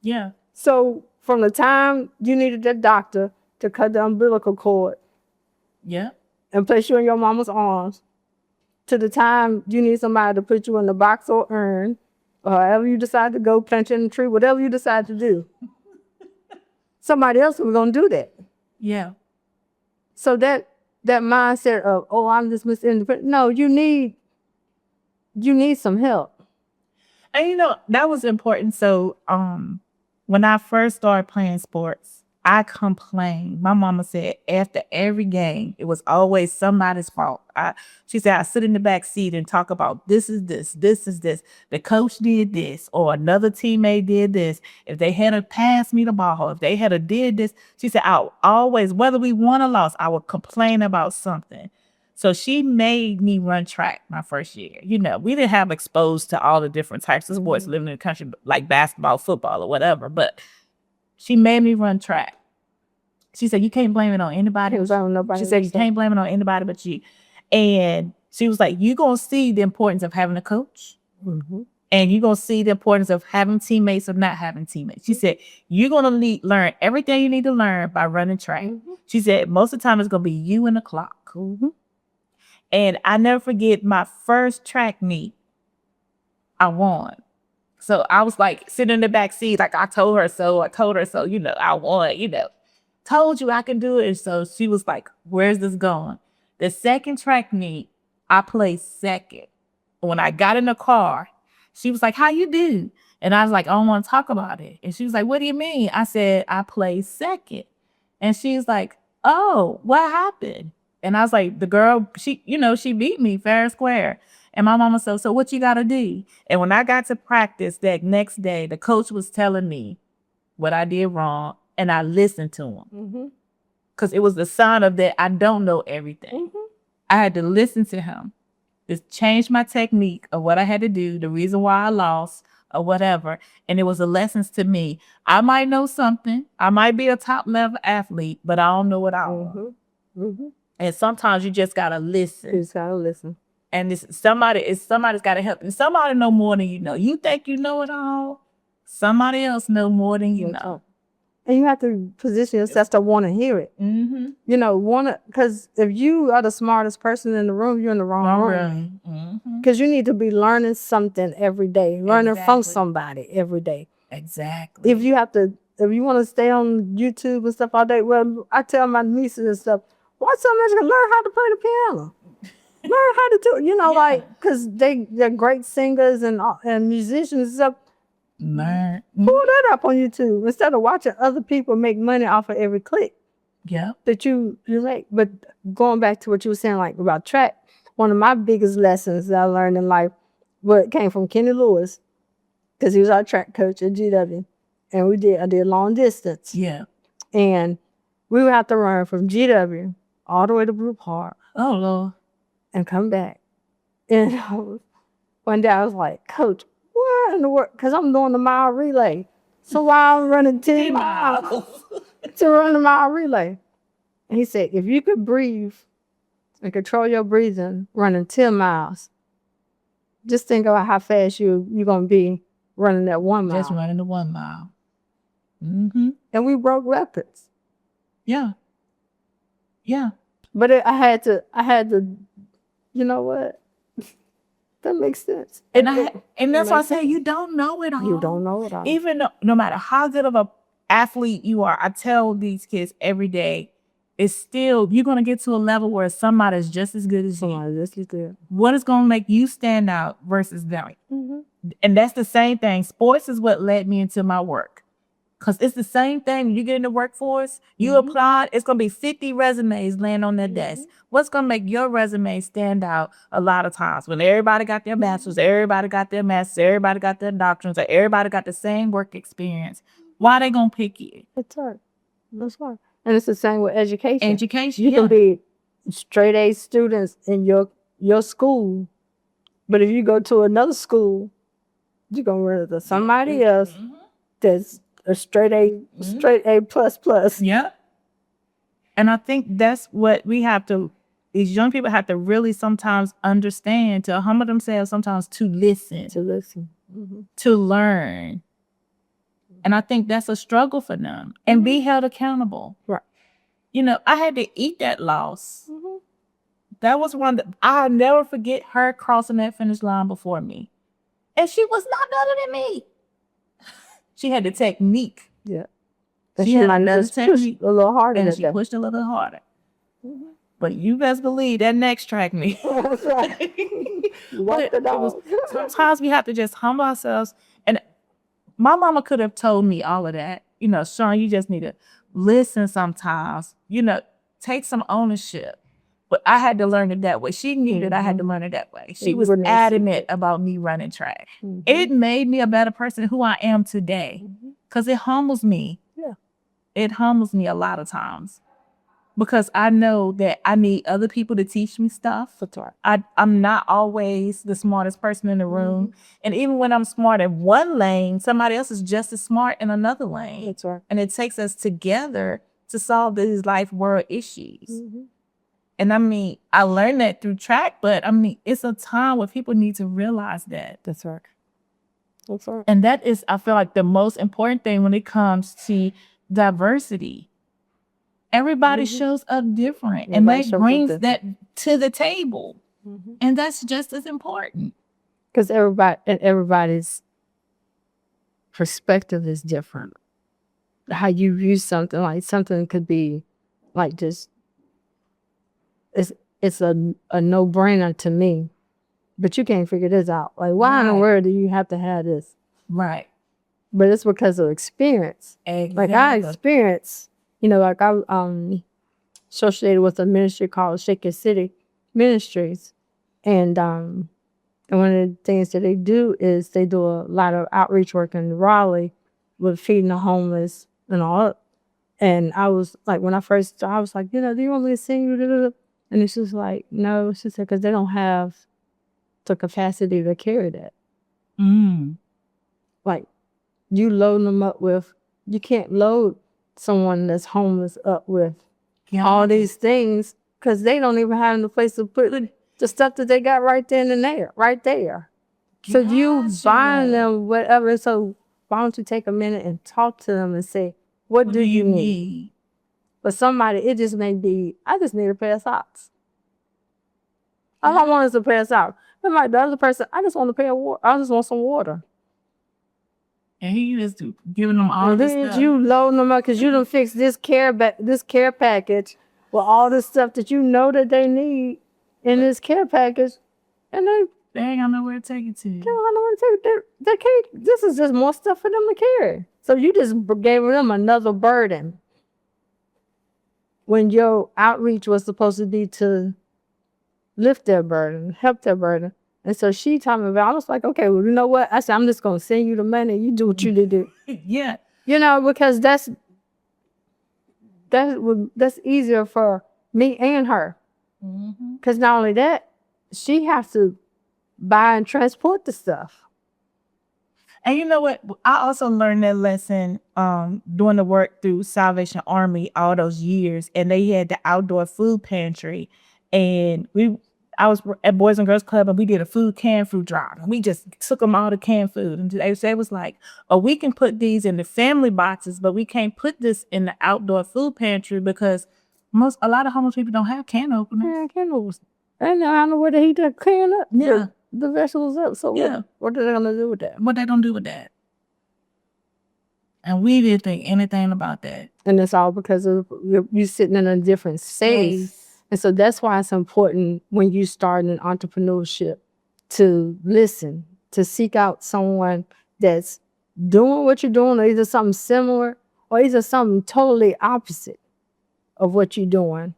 Yeah. So from the time you needed that doctor to cut the umbilical cord, and place you in your mama's arms, to the time you need somebody to put you in the box or urn, or however you decide to go plant in the tree, whatever you decide to do, somebody else was gonna do that. Yeah. So that that mindset of, oh, I'm just Mr. Independent. No, you need some help. And you know, that was important. So when I first started playing sports, I complained. My mama said after every game, it was always somebody's fault. She said I sit in the back seat and talk about this is this, this is this. The coach did this, or another teammate did this. If they had to pass me the ball, if they had to did this, she said I always, whether we won or lost, I would complain about something. So she made me run track my first year. You know, we didn't have exposed to all the different types of sports living in the country, like basketball, football, or whatever. But she made me run track. She said, you can't blame it on anybody. She said, you can't blame it on anybody but you. And she was like, you're going to see the importance of having a coach. Mm-hmm. And you're going to see the importance of having teammates or not having teammates. She said, you're going to learn everything you need to learn by running track. Mm-hmm. She said, most of the time it's going to be you and the clock. Mm-hmm. And I never forget my first track meet, I won. So I was like sitting in the back seat, like I told her so, you know, I won, you know. Told you I can do it. And so she was like, where's this going? The second track meet, I placed second. When I got in the car, she was like, how you do? And I was like, I don't want to talk about it. And she was like, what do you mean? I said, I placed second. And she's like, oh, what happened? And I was like, the girl, she beat me fair and square. And my mama said, so what you got to do? And when I got to practice that next day, the coach was telling me what I did wrong, and I listened to him. Because it was the sign of that I don't know everything. Mm-hmm. I had to listen to him. Just change my technique of what I had to do, the reason why I lost, or whatever. And it was the lessons to me. I might know something. I might be a top level athlete, but I don't know it all. Mm-hmm. Mm-hmm. And sometimes you just gotta listen. You just gotta listen. And somebody's got to help. And somebody know more than you know. You think you know it all. Somebody else know more than you know. And you have to position yourself to want to hear it. Mm-hmm. You know, because if you are the smartest person in the room, you're in the wrong room. Because you need to be learning something every day, learning from somebody every day. Exactly. If you want to stay on YouTube and stuff all day, well, I tell my nieces and stuff, watch somebody learn how to play the piano. Learn how to do it, you know, like, because they're great singers and musicians and stuff. Learn. Pull that up on YouTube instead of watching other people make money off of every click. Yeah. That you make. But going back to what you were saying, like about track, one of my biggest lessons that I learned in life came from Kenny Lewis, because he was our track coach at GW, and I did long distance. Yeah. And we would have to run from GW all the way to Blue Park. Oh Lord. And come back. And one day I was like, Coach, what in the world? Because I'm doing the mile relay. So while I'm running 10 miles to run the mile relay. And he said, if you could breathe and control your breathing running 10 miles, just think about how fast you're going to be running that 1 mile. Just running the 1 mile. Mm-hmm. And we broke records. Yeah. Yeah. But I had to, you know what? That makes sense. And that's why I say you don't know it all. You don't know it all. Even no matter how good of a athlete you are, I tell these kids every day, it's still, you're going to get to a level where somebody's just as good as you. What is going to make you stand out versus them? Mm-hmm. And that's the same thing. Sports is what led me into my work. Because it's the same thing. When you get in the workforce, you apply, it's going to be 50 resumes laying on that desk. What's going to make your resume stand out a lot of times? When everybody got their bachelor's, everybody got their master's, everybody got their doctorates, or everybody got the same work experience. Why they going to pick you? That's right. That's right. And it's the same with education. Education, you can be straight A students in your school, but if you go to another school, you're going to run into somebody else that's a straight A plus. Yeah. And I think that's what we have to, these young people have to really sometimes understand, to humble themselves sometimes, to listen. To learn. And I think that's a struggle for them. And be held accountable. Right. You know, I had to eat that loss. That was one that I'll never forget, her crossing that finish line before me. And she was not better than me. She had the technique. Yeah. And she might just push a little harder. And she pushed a little harder. But you best believe that next track me. That's right. Walk the dog. Sometimes we have to just humble ourselves. And my mama could have told me all of that. You know, Sean, you just need to listen sometimes. You know, take some ownership. But I had to learn it that way. She knew that I had to learn it that way. She was adamant about me running track. It made me a better person who I am today. Because it humbles me. Yeah. It humbles me a lot of times. Because I know that I need other people to teach me stuff. That's right. I'm not always the smartest person in the room. And even when I'm smart in one lane, somebody else is just as smart in another lane. That's right. And it takes us together to solve these life world issues. And I mean, I learned that through track, but I mean, it's a time where people need to realize that. That's right. That's right. And that is, I feel like, the most important thing when it comes to diversity. Everybody shows up different, and they brings that to the table, and that's just as important. Because everybody's perspective is different. How you view something, like something could be like just it's a no-brainer to me, but you can't figure this out. Like, why in the world do you have to have this? Right. But it's because of experience. Exactly. Like I experience. You know, like I associated with a ministry called Shake Your City Ministries. And one of the things that they do is they do a lot of outreach work in Raleigh with feeding the homeless and all. And I was like, when I first started, I was like, you know, do you want me to sing you? And it's just like, no, she said, because they don't have the capacity to carry that. Like, you load them up with, you can't load someone that's homeless up with all these things because they don't even have no place to put the stuff that they got right then and there, right there. So you buying them whatever. So why don't you take a minute and talk to them and say, what do you need? But somebody, it just may be, I just need a pair of socks. All I want is a pair of socks. But like the other person, I just want a pair of water. I just want some water. And he just giving them all this stuff. You loading them up because you done fix this care package with all this stuff that you know that they need in this care package, and they ain't got nowhere to take it to. They don't got nowhere to take it. They can't. This is just more stuff for them to carry. So you just gave them another burden when your outreach was supposed to be to lift their burden, help their burden. And so she told me about, I was like, okay, well, you know what? I said, I'm just going to send you the money. You do what you need to do. Yeah. You know, because that's easier for me and her. Because not only that, she has to buy and transport the stuff. And you know what? I also learned that lesson doing the work through Salvation Army all those years. And they had the outdoor food pantry. And I was at Boys and Girls Club and we did a canned food drive. And we just took them all the canned food. And they said, it was like, oh, we can put these in the family boxes, but we can't put this in the outdoor food pantry because a lot of homeless people don't have can openers. Yeah, can openers. I don't know where to heat that can up. Yeah. The vegetables up. So what are they going to do with that? What they going to do with that? And we didn't think anything about that. And it's all because of you sitting in a different space. And so that's why it's important when you start in entrepreneurship to listen, to seek out someone that's doing what you're doing, or either something similar or either something totally opposite of what you're doing,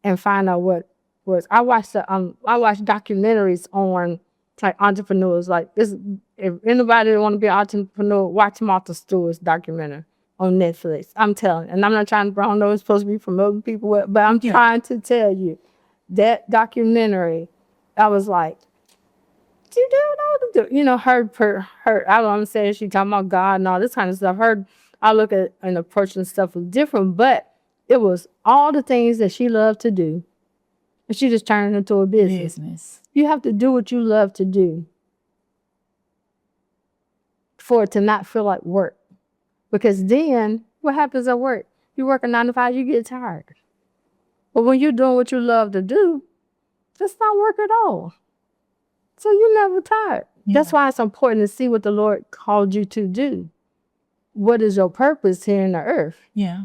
and find out what was. I watch documentaries on like entrepreneurs. Like this, if anybody want to be an entrepreneur, watch Martha Stewart's documentary on Netflix. I'm telling you. And I'm not trying to, I don't know it's supposed to be promoting people, but I'm trying to tell you that documentary, I was like, you do, you know, her, I don't know what I'm saying, she talking about God and all this kind of stuff. I look at and approaching stuff was different, but it was all the things that she loved to do. And she just turned it into a business. You have to do what you love to do for it to not feel like work. Because then, what happens at work? You work a 9 to 5, you get tired. But when you're doing what you love to do, it's not work at all. So you're never tired. Yeah. That's why it's important to see what the Lord called you to do. What is your purpose here in the earth? Yeah.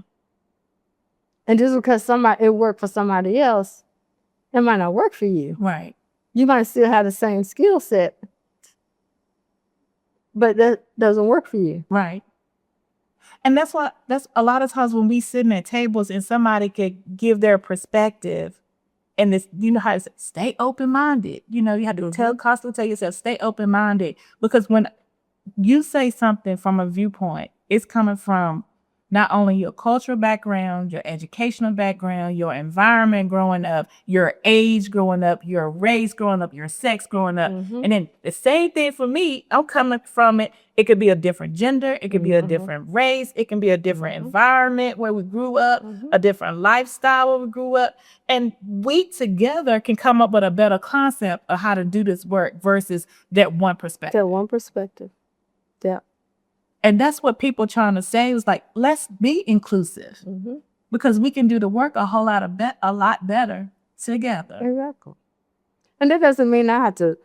And just because it worked for somebody else, It might not work for you. Right. You might still have the same skill set, but that doesn't work for you. Right. And that's a lot of times when we sitting at tables and somebody could give their perspective, and this, you know how to say, stay open-minded. You know, you have to constantly tell yourself, stay open-minded. Because when you say something from a viewpoint, it's coming from not only your cultural background, your educational background, your environment growing up, your age growing up, your race growing up, your sex growing up. And then the same thing for me, I'm coming from it. It could be a different gender. It could be a different race. It can be a different environment where we grew up, a different lifestyle where we grew up. And we together can come up with a better concept of how to do this work versus that one perspective. That one perspective. Yeah. And that's what people trying to say is like, let's be inclusive because we can do the work a lot better together. Exactly. And that doesn't mean I have to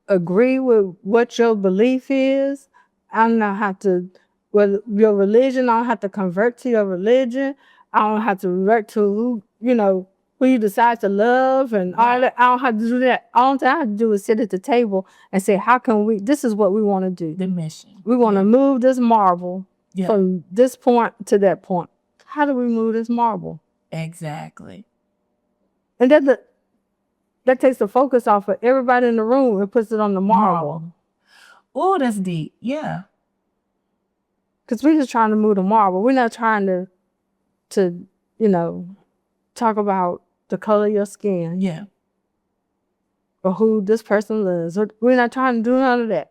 agree with what your belief is. I don't have to, with your religion, I don't have to convert to your religion. I don't have to revert to who, you know, who you decide to love and all that. I don't have to do that. All I have to do is sit at the table and say, how can we, this is what we want to do. The mission. We want to move this marble from this point to that point. How do we move this marble? Exactly. And then that takes the focus off of everybody in the room and puts it on the marble. Oh, that's deep. Yeah. Because we're just trying to move the marble. We're not trying to, you know, talk about the color of your skin. Yeah. Or who this person is. We're not trying to do none of that.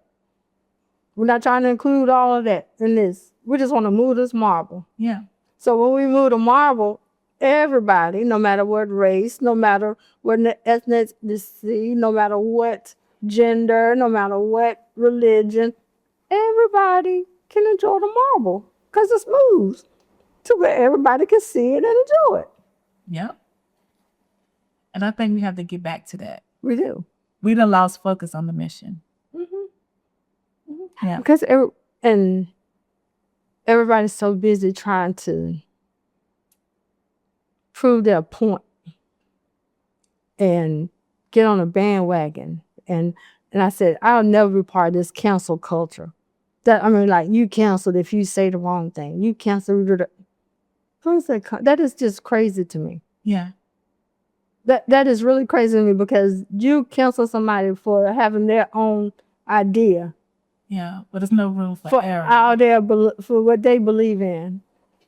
We're not trying to include all of that in this. We just want to move this marble. Yeah. So when we move the marble, everybody, no matter what race, no matter what ethnicity, no matter what gender, no matter what religion, everybody can enjoy the marble because it's smooth to where everybody can see it and enjoy it. Yep. And I think we have to get back to that. We do. We done lost focus on the mission. Yeah. Because everybody's so busy trying to prove their point and get on a bandwagon. And I said, I'll never be part of this cancel culture. Like you canceled if you say the wrong thing. You canceled. That is just crazy to me. Yeah. That is really crazy to me because you cancel somebody for having their own idea. Yeah, but there's no room for error. For what they believe in.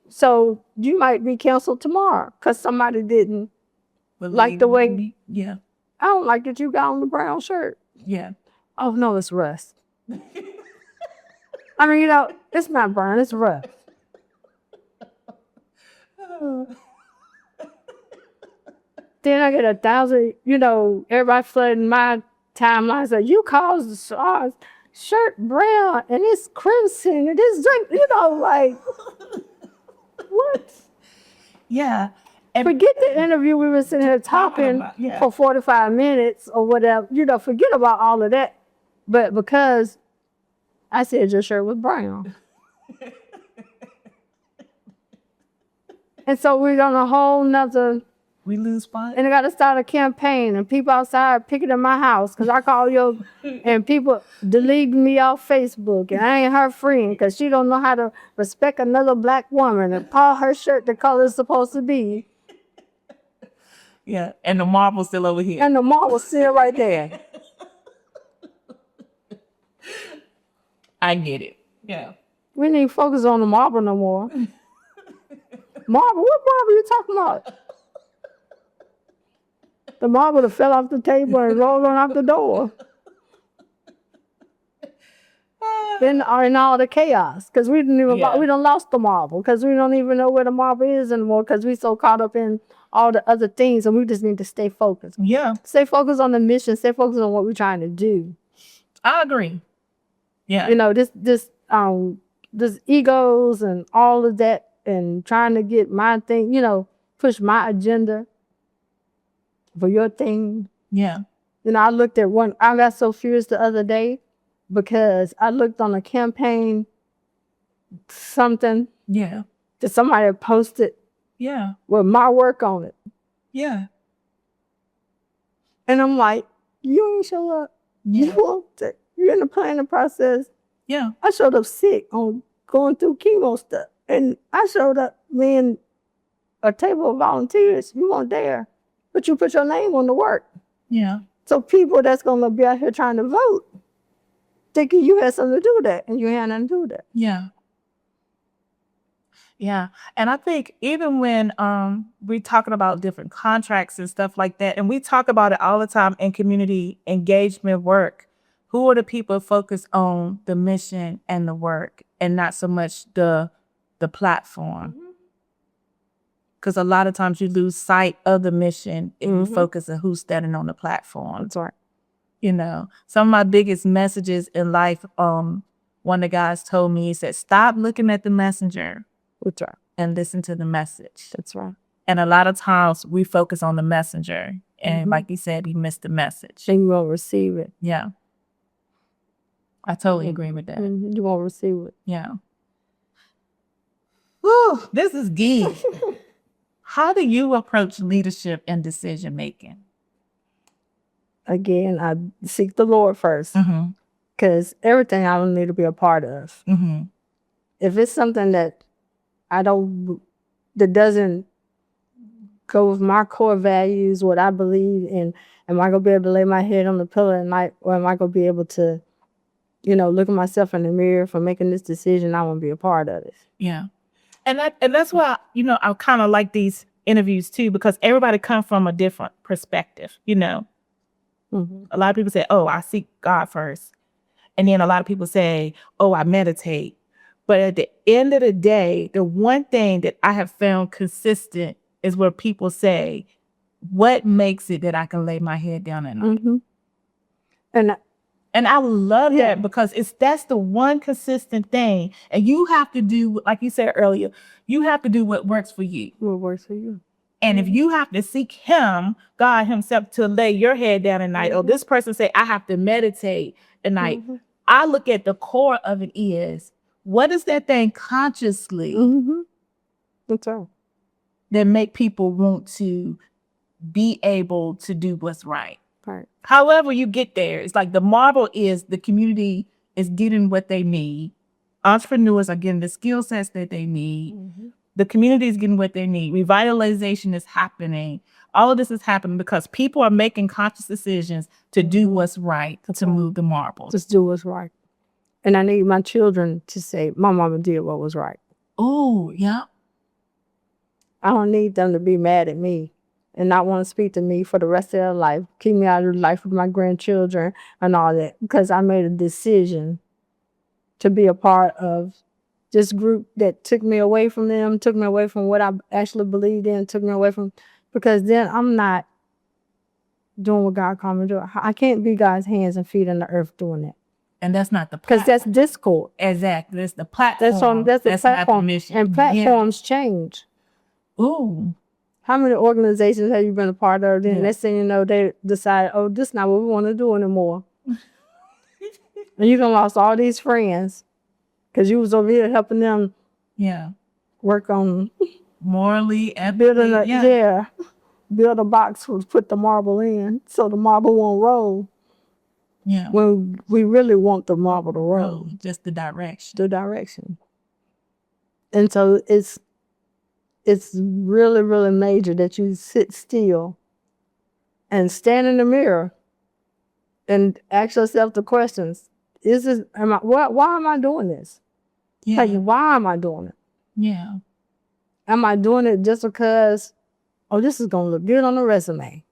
So you might be canceled tomorrow because somebody didn't like the way. Yeah. I don't like that you got on the brown shirt. Yeah. Oh no, it's rust. I mean, you know, it's not brown, it's rust. Then I get 1,000, you know, everybody flooding my timeline. So you caused the shirt brown and it's crimson and it's drink, you know, like, what? Yeah. And forget the interview we were sitting here talking for 45 minutes or whatever. You know, forget about all of that. But because I said your shirt was brown. And so we're on a whole nother. We lose spot. And I got to start a campaign and people outside picking at my house because I call and people deleting me off Facebook and I ain't her friend because she don't know how to respect another black woman and call her shirt the color it's supposed to be. Yeah, and the marble's still over here. And the marble's still right there. I get it. Yeah. We need to focus on the marble no more. Marble? What marble are you talking about? The marble that fell off the table and rolled on out the door. Then in all the chaos, because we done lost the marble, because we don't even know where the marble is anymore, because we so caught up in all the other things, and we just need to stay focused. Yeah. Stay focused on the mission. Stay focused on what we're trying to do. I agree. Yeah. You know, this egos and all of that, and trying to get my thing, you know, push my agenda for your thing. Yeah. You know, I got so furious the other day because I looked on a campaign, something. Yeah. That somebody had posted. Yeah. With my work on it. Yeah. And I'm like, you ain't show up. Yeah. You're in the planning process. Yeah. I showed up sick on going through chemo stuff. And I showed up being a table of volunteers. You weren't there, but you put your name on the work. Yeah. So people that's going to be out here trying to vote, thinking you had something to do with that, and you had nothing to do with that. Yeah. Yeah. And I think even when we talking about different contracts and stuff like that, and we talk about it all the time in community engagement work, who are the people focused on the mission and the work and not so much the platform? Because a lot of times you lose sight of the mission if you focus on who's standing on the platform. That's right. You know, some of my biggest messages in life, one of the guys told me, he said, stop looking at the messenger. That's right. And listen to the message. That's right. And a lot of times we focus on the messenger. And like you said, we miss the message. And you won't receive it. Yeah. I totally agree with that. You won't receive it. Yeah. Whew, this is deep. How do you approach leadership and decision making? Again, I seek the Lord first. Because everything I don't need to be a part of. If it's something that that doesn't go with my core values, what I believe in, am I going to be able to lay my head on the pillow at night, or am I going to be able to, look at myself in the mirror for making this decision? I want to be a part of it. Yeah. And that's why, I kind of like these interviews too, because everybody comes from a different perspective, A lot of people say, oh, I seek God first. And then a lot of people say, oh, I meditate. But at the end of the day, the one thing that I have found consistent is where people say, what makes it that I can lay my head down at night? And I love that because that's the one consistent thing. And you have to do, like you said earlier, you have to do what works for you. What works for you. And if you have to seek him, God himself, to lay your head down at night, or this person say, I have to meditate at night, I look at the core of it is, what is that thing consciously That's right. that make people want to be able to do what's right? Right. However you get there, it's like the marvel is the community is getting what they need. Entrepreneurs are getting the skill sets that they need. The community is getting what they need. Revitalization is happening. All of this is happening because people are making conscious decisions to do what's right, to move the marbles. Just do what's right. And I need my children to say, my mama did what was right. Oh, yeah. I don't need them to be mad at me and not want to speak to me for the rest of their life. Keep me out of the life of my grandchildren and all that. Because I made a decision to be a part of this group that took me away from them, took me away from what I actually believed in, took me away from, because then I'm not doing what God called me to do. I can't be God's hands and feet in the earth doing that. And that's not the platform. Because that's discord. Exactly. That's the platform. That's the platform. Not the mission. And platforms change. Ooh. How many organizations have you been a part of? Then next thing you know, they decide, oh, this is not what we want to do anymore. And you done lost all these friends because you was over here helping them work on morally, building build a box to put the marble in so the marble won't roll. Yeah. When we really want the marble to roll. Just the direction. The direction. And so it's really, really major that you sit still and stand in the mirror and ask yourself the questions. Why am I doing this? Yeah. Like, why am I doing it? Yeah. Am I doing it just because, oh, this is going to look good on the resume?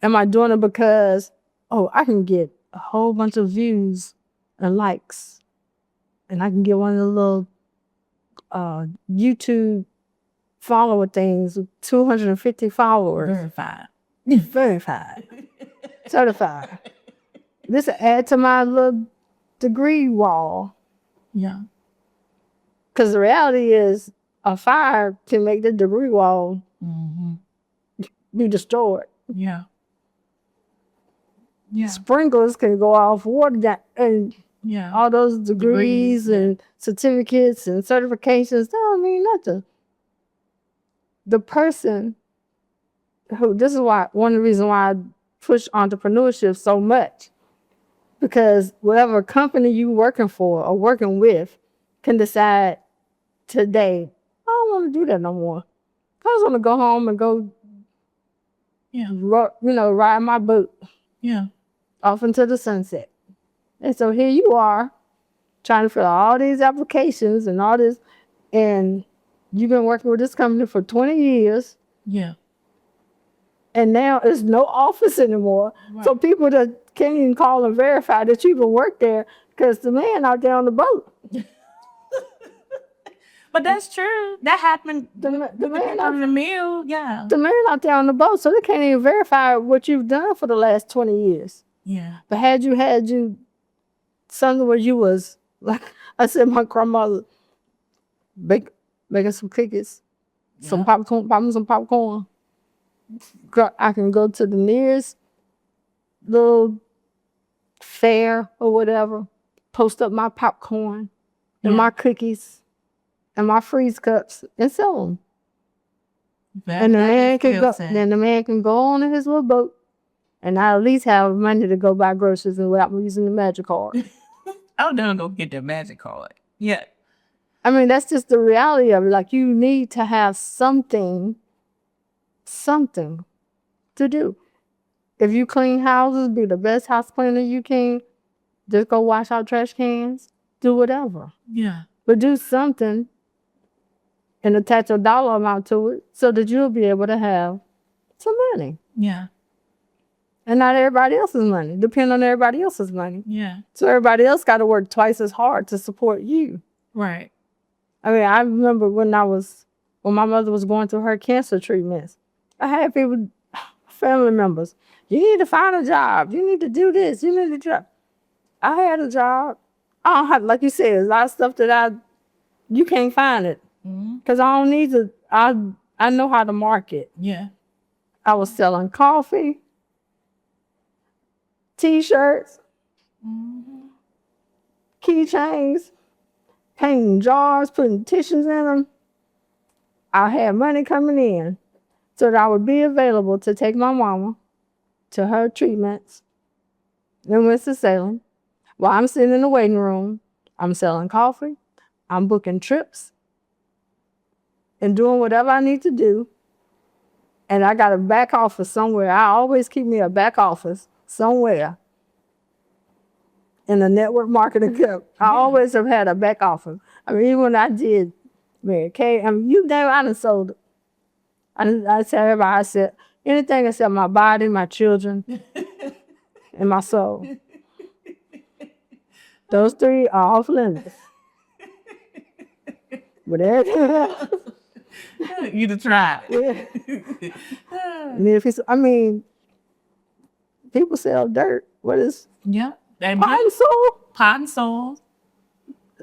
Am I doing it because, oh, I can get a whole bunch of views and likes, and I can get one of the little YouTube follower things with 250 followers. Verified. Certified. This will add to my little degree wall. Yeah. Because the reality is a fire can make the degree wall be destroyed. Yeah. Yeah. Sprinklers can go off, water down, and all those degrees and certificates and certifications don't mean nothing. The person this is why one of the reasons why I push entrepreneurship so much, because whatever company you working for or working with can decide today, I don't want to do that no more. I just want to go home and go, ride my boat off into the sunset. And so here you are trying to fill all these applications and all this, and you've been working with this company for 20 years. Yeah. And now there's no office anymore. Right. So people that can't even call and verify that you even work there because the man out there on the boat. But that's true. That happened. The man On the mill, yeah. The man out there on the boat, so they can't even verify what you've done for the last 20 years. Yeah. But had you something where you was, like I said, my grandmother making some cookies, some popcorn, popping some popcorn. I can go to the nearest little fair or whatever, post up my popcorn and my cookies and my freeze cups and sell them. And the man can go. Then the man can go on in his little boat, and I at least have money to go buy groceries without using the magic card. Oh, don't go get the magic card. Yeah. I mean, that's just the reality of it. Like, you need to have something to do. If you clean houses, be the best house cleaner you can. Just go wash out trash cans. Do whatever. Yeah. But do something and attach a dollar amount to it so that you'll be able to have some money. Yeah. And not everybody else's money. Depend on everybody else's money. Yeah. So everybody else got to work twice as hard to support you. Right. I mean, I remember when my mother was going through her cancer treatments, I had people, family members, you need to find a job. You need to do this. You need a job. I had a job. I don't have, like you said, a lot of stuff that you can't find it. Because I don't need to, I know how to market. Yeah. I was selling coffee, T-shirts, keychains, painting jars, putting tissues in them. I had money coming in so that I would be available to take my mama to her treatments in Winston-Salem. While I'm sitting in the waiting room, I'm selling coffee, I'm booking trips, and doing whatever I need to do. And I got a back office somewhere. I always keep me a back office somewhere in the network marketing company. I always have had a back office. I mean, even when I did Mary Kay, I mean, I done sold it. I tell everybody, I said, anything except my body, my children, and my soul. Those three are off limits. But everything else. You the tribe. Yeah. I mean, people sell dirt. What is? Yeah. Pot and soul? Pot and soul.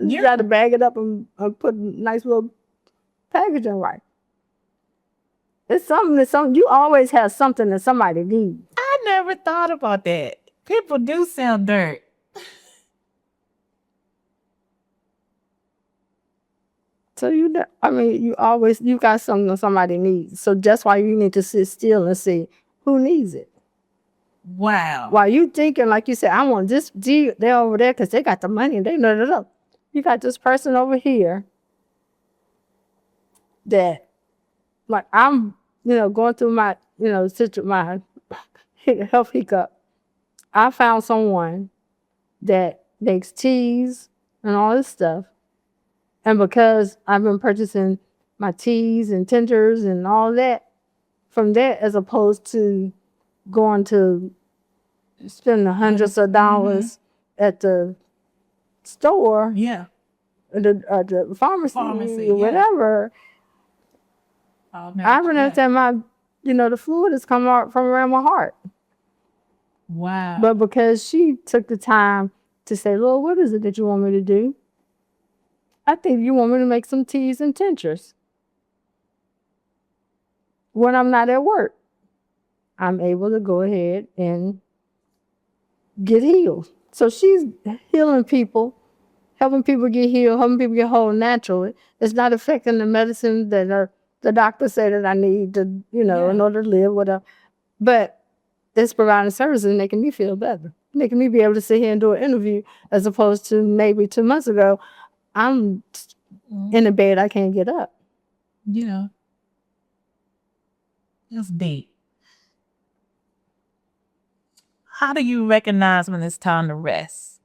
You got to bag it up and put a nice little packaging right. It's something. You always have something that somebody needs. I never thought about that. People do sell dirt. So you got something that somebody needs. So that's why you need to sit still and see who needs it. Wow. While you thinking, like you said, I want this deal, they're over there because they got the money and they know it up. You got this person over here that, like, I'm, going through my, my health hiccup. I found someone that makes teas and all this stuff. And because I've been purchasing my teas and tinctures and all that from that, as opposed to going to spend the hundreds of dollars at the store, the pharmacy or whatever, I realized that my, the fluid has come out from around my heart. Wow. But because she took the time to say, Lord, what is it that you want me to do? I think you want me to make some teas and tinctures. When I'm not at work, I'm able to go ahead and get healed. So she's healing people, helping people get healed, helping people get whole naturally. It's not affecting the medicine that the doctor said that I need to, in order to live, whatever. But it's providing services and making me feel better, making me be able to sit here and do an interview as opposed to maybe 2 months ago, I'm in a bed, I can't get up. Yeah. That's deep. How do you recognize when it's time to rest?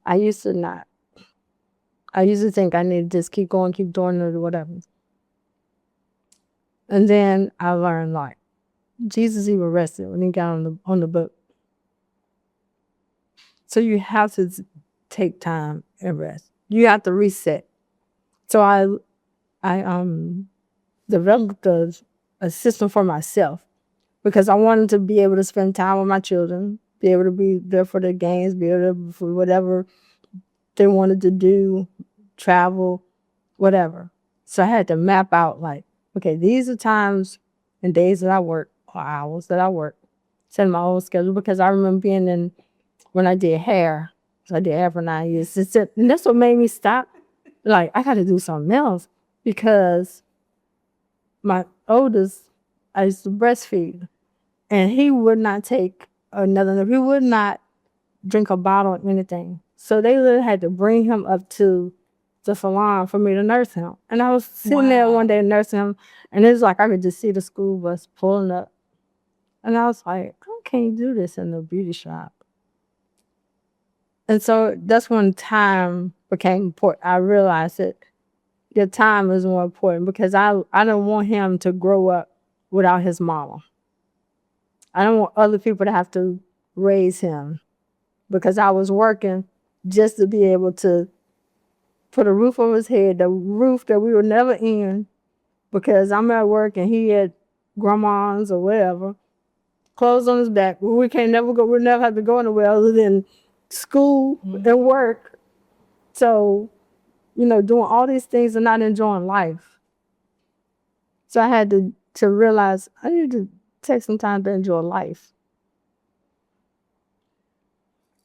I used to not. I used to think I need to just keep going, keep doing it or whatever. And then I learned, like, Jesus even rested when he got on the boat. So you have to take time and rest. You have to reset. So I developed a system for myself because I wanted to be able to spend time with my children, be able to be there for their games, be able to for whatever they wanted to do, travel, whatever. So I had to map out, like, okay, these are times and days that I work or hours that I work, set my own schedule, because I remember being when I did hair. So I did hair for 9 years. And that's what made me stop. Like, I got to do something else because my oldest, I used to breastfeed, and he would not take another. He would not drink a bottle or anything. So they literally had to bring him up to the salon for me to nurse him. And I was sitting there one day nursing him, and it was like I could just see the school bus pulling up. And I was like, I can't do this in the beauty shop. And so that's when time became important. I realized that your time is more important because I don't want him to grow up without his mama. I don't want other people to have to raise him because I was working just to be able to put a roof over his head, the roof that we were never in because I'm at work and he had grandma's or whatever, clothes on his back. We never have to go anywhere other than school and work. So, doing all these things and not enjoying life. So I had to realize I need to take some time to enjoy life.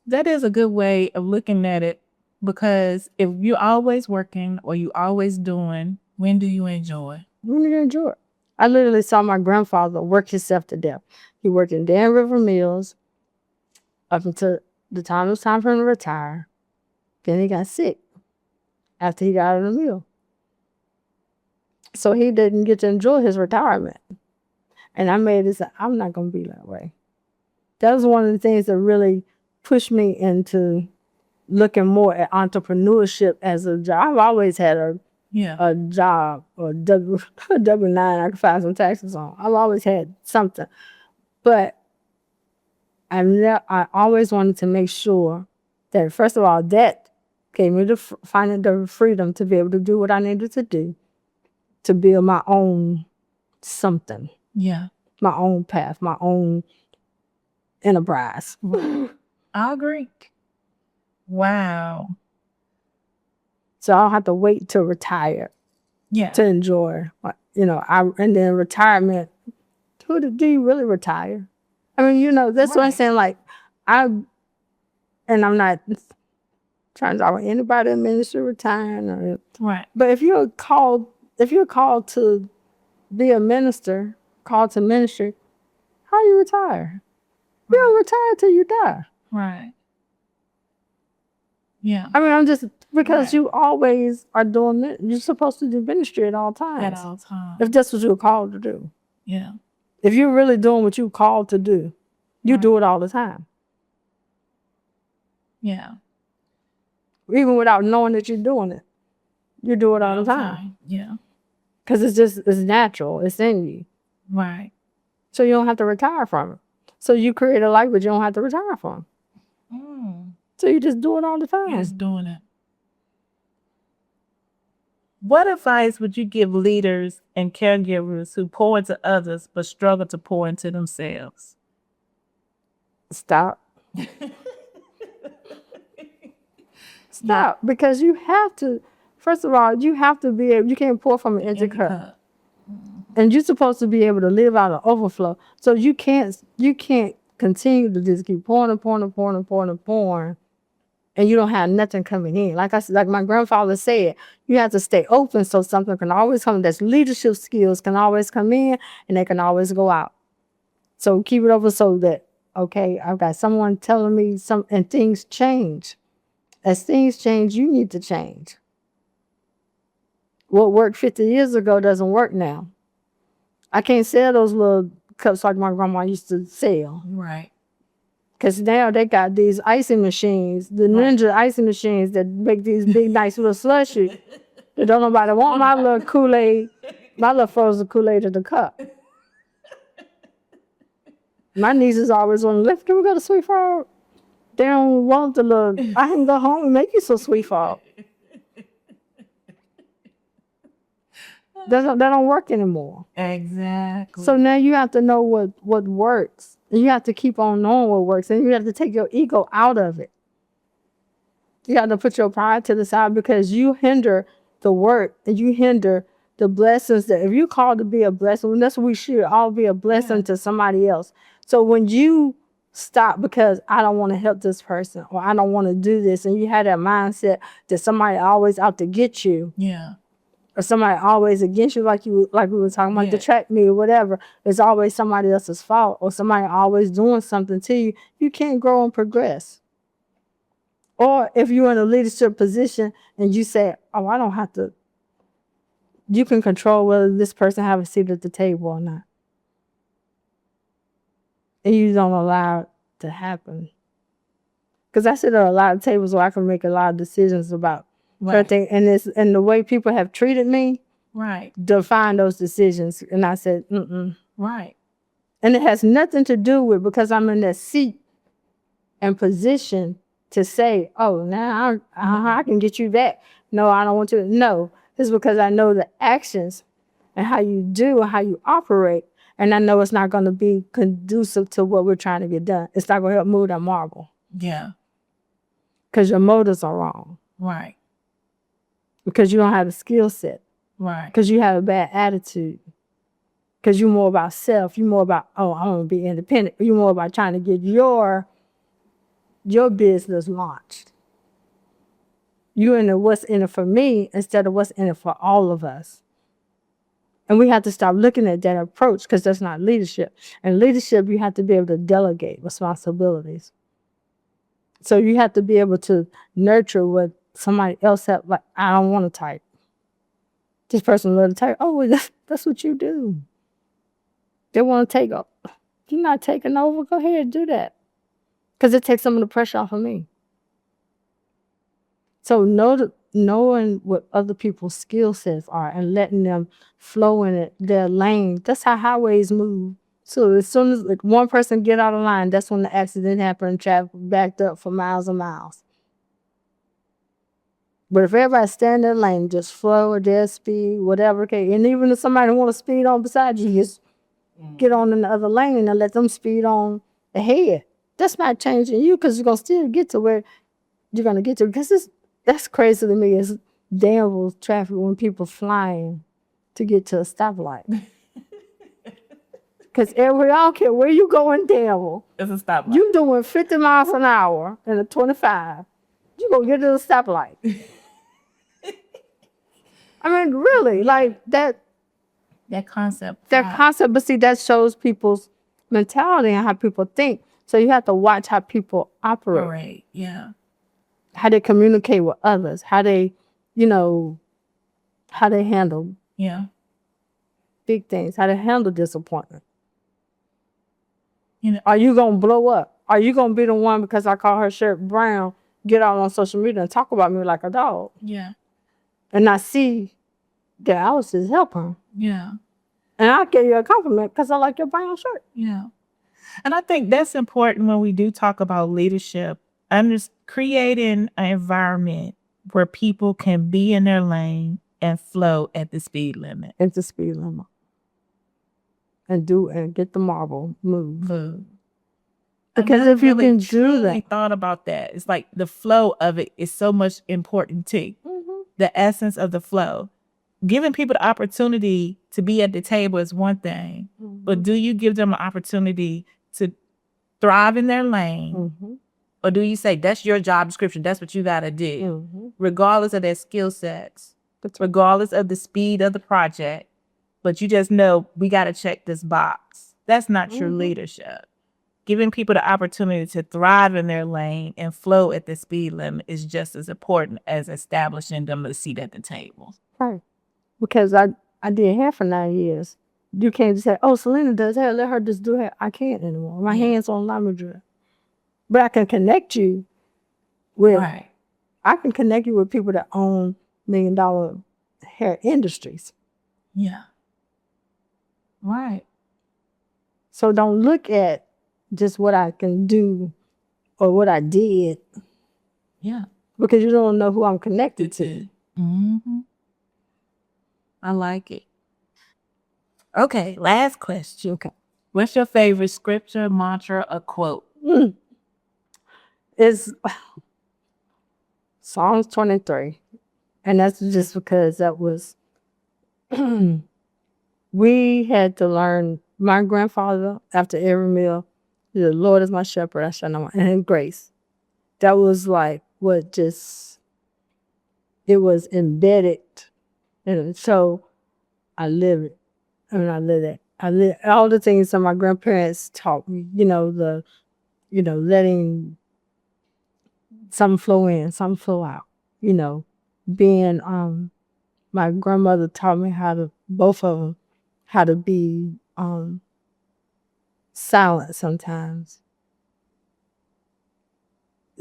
That is a good way of looking at it, because if you're always working or you always doing, when do you enjoy? When do you enjoy it? I literally saw my grandfather work himself to death. He worked in Dan River Mills up until the time it was time for him to retire. Then he got sick after he got out of the mill. So he didn't get to enjoy his retirement. And I made this, I'm not going to be that way. That was one of the things that really pushed me into looking more at entrepreneurship as a job. I've always had a job or a W-9 I could file some taxes on. I've always had something. But I always wanted to make sure that, first of all, that gave me the freedom to be able to do what I needed to do, to build my own something. Yeah. My own path, my own enterprise. I agree. Wow. So I don't have to wait to retire to enjoy, and then retirement, do you really retire? I mean, that's what I'm saying. Like, and I'm not trying to talk about anybody in ministry retiring. Right. But if you're called to be a minister, called to ministry, how do you retire? You don't retire till you die. Right. Yeah. I mean, I'm just, because you always are doing it. You're supposed to do ministry at all times. At all times. If that's what you're called to do. Yeah. If you're really doing what you're called to do, you do it all the time. Yeah. Even without knowing that you're doing it. You do it all the time. Yeah. Because it's natural. It's in you. Right. So you don't have to retire from it. So you create a life, but you don't have to retire from it. So you just do it all the time. You're just doing it. What advice would you give leaders and caregivers who pour into others but struggle to pour into themselves? Stop. Stop. Because you have to, first of all, you have to be able, you can't pour from an empty cup. And you're supposed to be able to live out of overflow. So you can't continue to just keep pouring and pouring and pouring and pouring and pouring and you don't have nothing coming in. Like I said, like my grandfather said, you have to stay open so something can always come. That's leadership skills can always come in and they can always go out. So keep it open so that, okay, I've got someone telling me something and things change. As things change, you need to change. What worked 50 years ago doesn't work now. I can't sell those little cups like my grandma used to sell. Right. Because now they got these icing machines, the Ninja icing machines that make these big, nice little slushy. Don't nobody want my little Kool-Aid, my little frozen Kool-Aid in the cup. My nieces always want to lift. Can we go to Sweet Frog? They don't want the little, I can go home and make you some Sweet Frog. That don't work anymore. Exactly. So now you have to know what works. And you have to keep on knowing what works. And you have to take your ego out of it. You have to put your pride to the side because you hinder the work and you hinder the blessings that if you called to be a blessing, that's what we should all be a blessing to somebody else. So when you stop because I don't want to help this person or I don't want to do this, and you have that mindset that somebody always out to get you. Yeah. Or somebody always against you, like we were talking about the track meet or whatever. It's always somebody else's fault, or somebody always doing something to you. You can't grow and progress. Or if you're in a leadership position and you say, "Oh, I don't have to," you can control whether this person have a seat at the table or not, and you don't allow it to happen. Because I sit at a lot of tables where I can make a lot of decisions about. Right. And the way people have treated me, right, define those decisions. And I said, right. And it has nothing to do with because I'm in that seat and position to say, oh, now I can get you back. No, I don't want to. No, it's because I know the actions and how you do and how you operate. And I know it's not going to be conducive to what we're trying to get done. It's not going to help move that marble. Yeah. Because your motives are wrong. Right. Because you don't have the skill set. Right. Because you have a bad attitude. Because you're more about self. You're more about, I want to be independent. You're more about trying to get your business launched. You're in the what's in it for me instead of what's in it for all of us. And we have to stop looking at that approach because that's not leadership. And leadership, you have to be able to delegate responsibilities. So you have to be able to nurture what somebody else have, like, I don't want to type. This person love to type. Oh, well, that's what you do. They want to take up. You're not taking over. Go ahead and do that. Because it takes some of the pressure off of me. So knowing what other people's skill sets are and letting them flow in their lane. That's how highways move. So as soon as one person get out of line, that's when the accident happened and traffic backed up for miles and miles. But if everybody stay in their lane, just flow at their speed, whatever, okay. And even if somebody want to speed on beside you, just get on in the other lane and let them speed on ahead. That's not changing you because you're going to still get to where you're going to get to. Because that's crazy to me. It's Danville traffic when people flying to get to a stoplight. Because I don't care where you go in Danville. It's a stoplight. You doing 50 miles an hour in a 25. You're going to get to the stoplight. I mean, really, like that concept. That concept, but see, that shows people's mentality and how people think. So you have to watch how people operate. Right, yeah. How they communicate with others, how they, how they handle big things, how they handle disappointment. Are you going to blow up? Are you going to be the one because I call her shirt brown, get out on social media and talk about me like a dog? Yeah. And I see that I was just helping. Yeah. And I'll give you a compliment because I like your brown shirt. Yeah. And I think that's important when we do talk about leadership. I'm just creating an environment where people can be in their lane and flow at the speed limit. At the speed limit. And get the marble move. Because if you can do that. I thought about that. It's like the flow of it is so much important too. Mm-hmm. The essence of the flow. Giving people the opportunity to be at the table is one thing, but do you give them an opportunity to thrive in their lane, Or do you say that's your job description? That's what you got to do, regardless of their skill sets, regardless of the speed of the project. But you just know we got to check this box. That's not true leadership. Giving people the opportunity to thrive in their lane and flow at the speed limit is just as important as establishing them a seat at the table. Right. Because I did hair for 9 years. You can't just say, oh, Selena does hair, let her just do hair. I can't anymore. My hands on lima drill. But I can connect you with, I can connect you with people that own $1 million hair industries. Yeah. Right. So don't look at just what I can do or what I did. Yeah. Because you don't know who I'm connected to. I like it. Okay, last question. Okay. What's your favorite scripture, mantra, or quote? It's Psalms 23. And that's just because that was, we had to learn, my grandfather, after every meal, the Lord is my shepherd, I shall not want, and His grace. That was like what just, it was embedded. And so I live it. I mean, I live it. I live all the things that my grandparents taught me, letting some flow in, some flow out, being, my grandmother taught me both of them, how to be silent sometimes.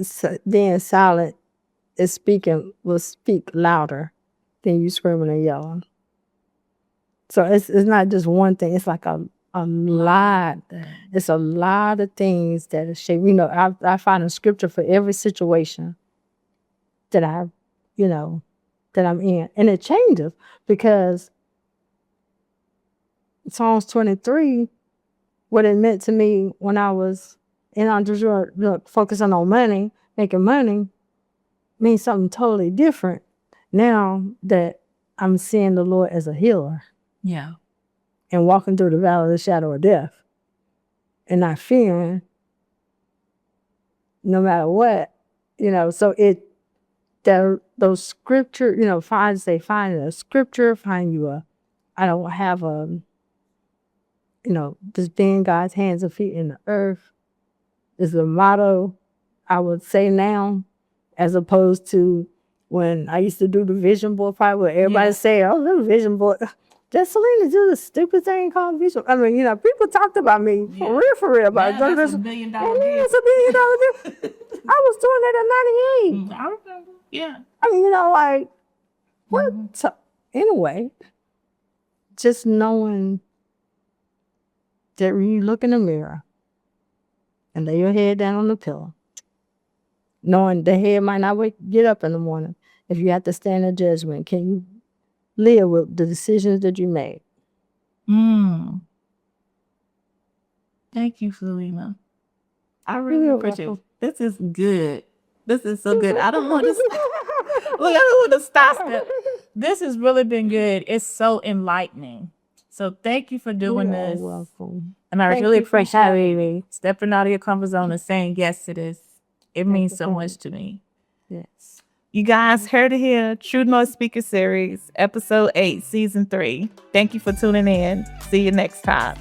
So being silent will speak louder than you screaming and yelling. So it's not just one thing. It's like a lot. It's a lot of things that are shaped. I find a scripture for every situation that that I'm in. And it changes because Psalms 23, what it meant to me when I was in entrepreneurship, focusing on money, making money, means something totally different now that I'm seeing the Lord as a healer. Yeah. And walking through the valley of the shadow of death and not fearing no matter what, so those scripture, find a scripture, I don't have just being God's hands and feet in the earth is the motto I would say now, as opposed to when I used to do the vision board fight where everybody say, oh, little vision board. Does Selena do the stupid thing called vision? I mean, people talked about me for real about it. That's $1 million deal. It's $1 million deal. I was doing that at 98. I remember. Yeah. I mean, like, what? So, anyway, just knowing that when you look in the mirror and lay your head down on the pillow, knowing the head might not get up in the morning. If you have to stand in judgment, can you live with the decisions that you made? Thank you, Selena. I really appreciate it. This is good. This is so good. I don't want to look. I don't want to stop it. This has really been good. It's so enlightening. So thank you for doing this. You're welcome. And I really appreciate stepping out of your comfort zone and saying yes to this. It means so much to me. Yes. You guys heard it here. True North Speaker Series, Episode 8, Season 3. Thank you for tuning in. See you next time.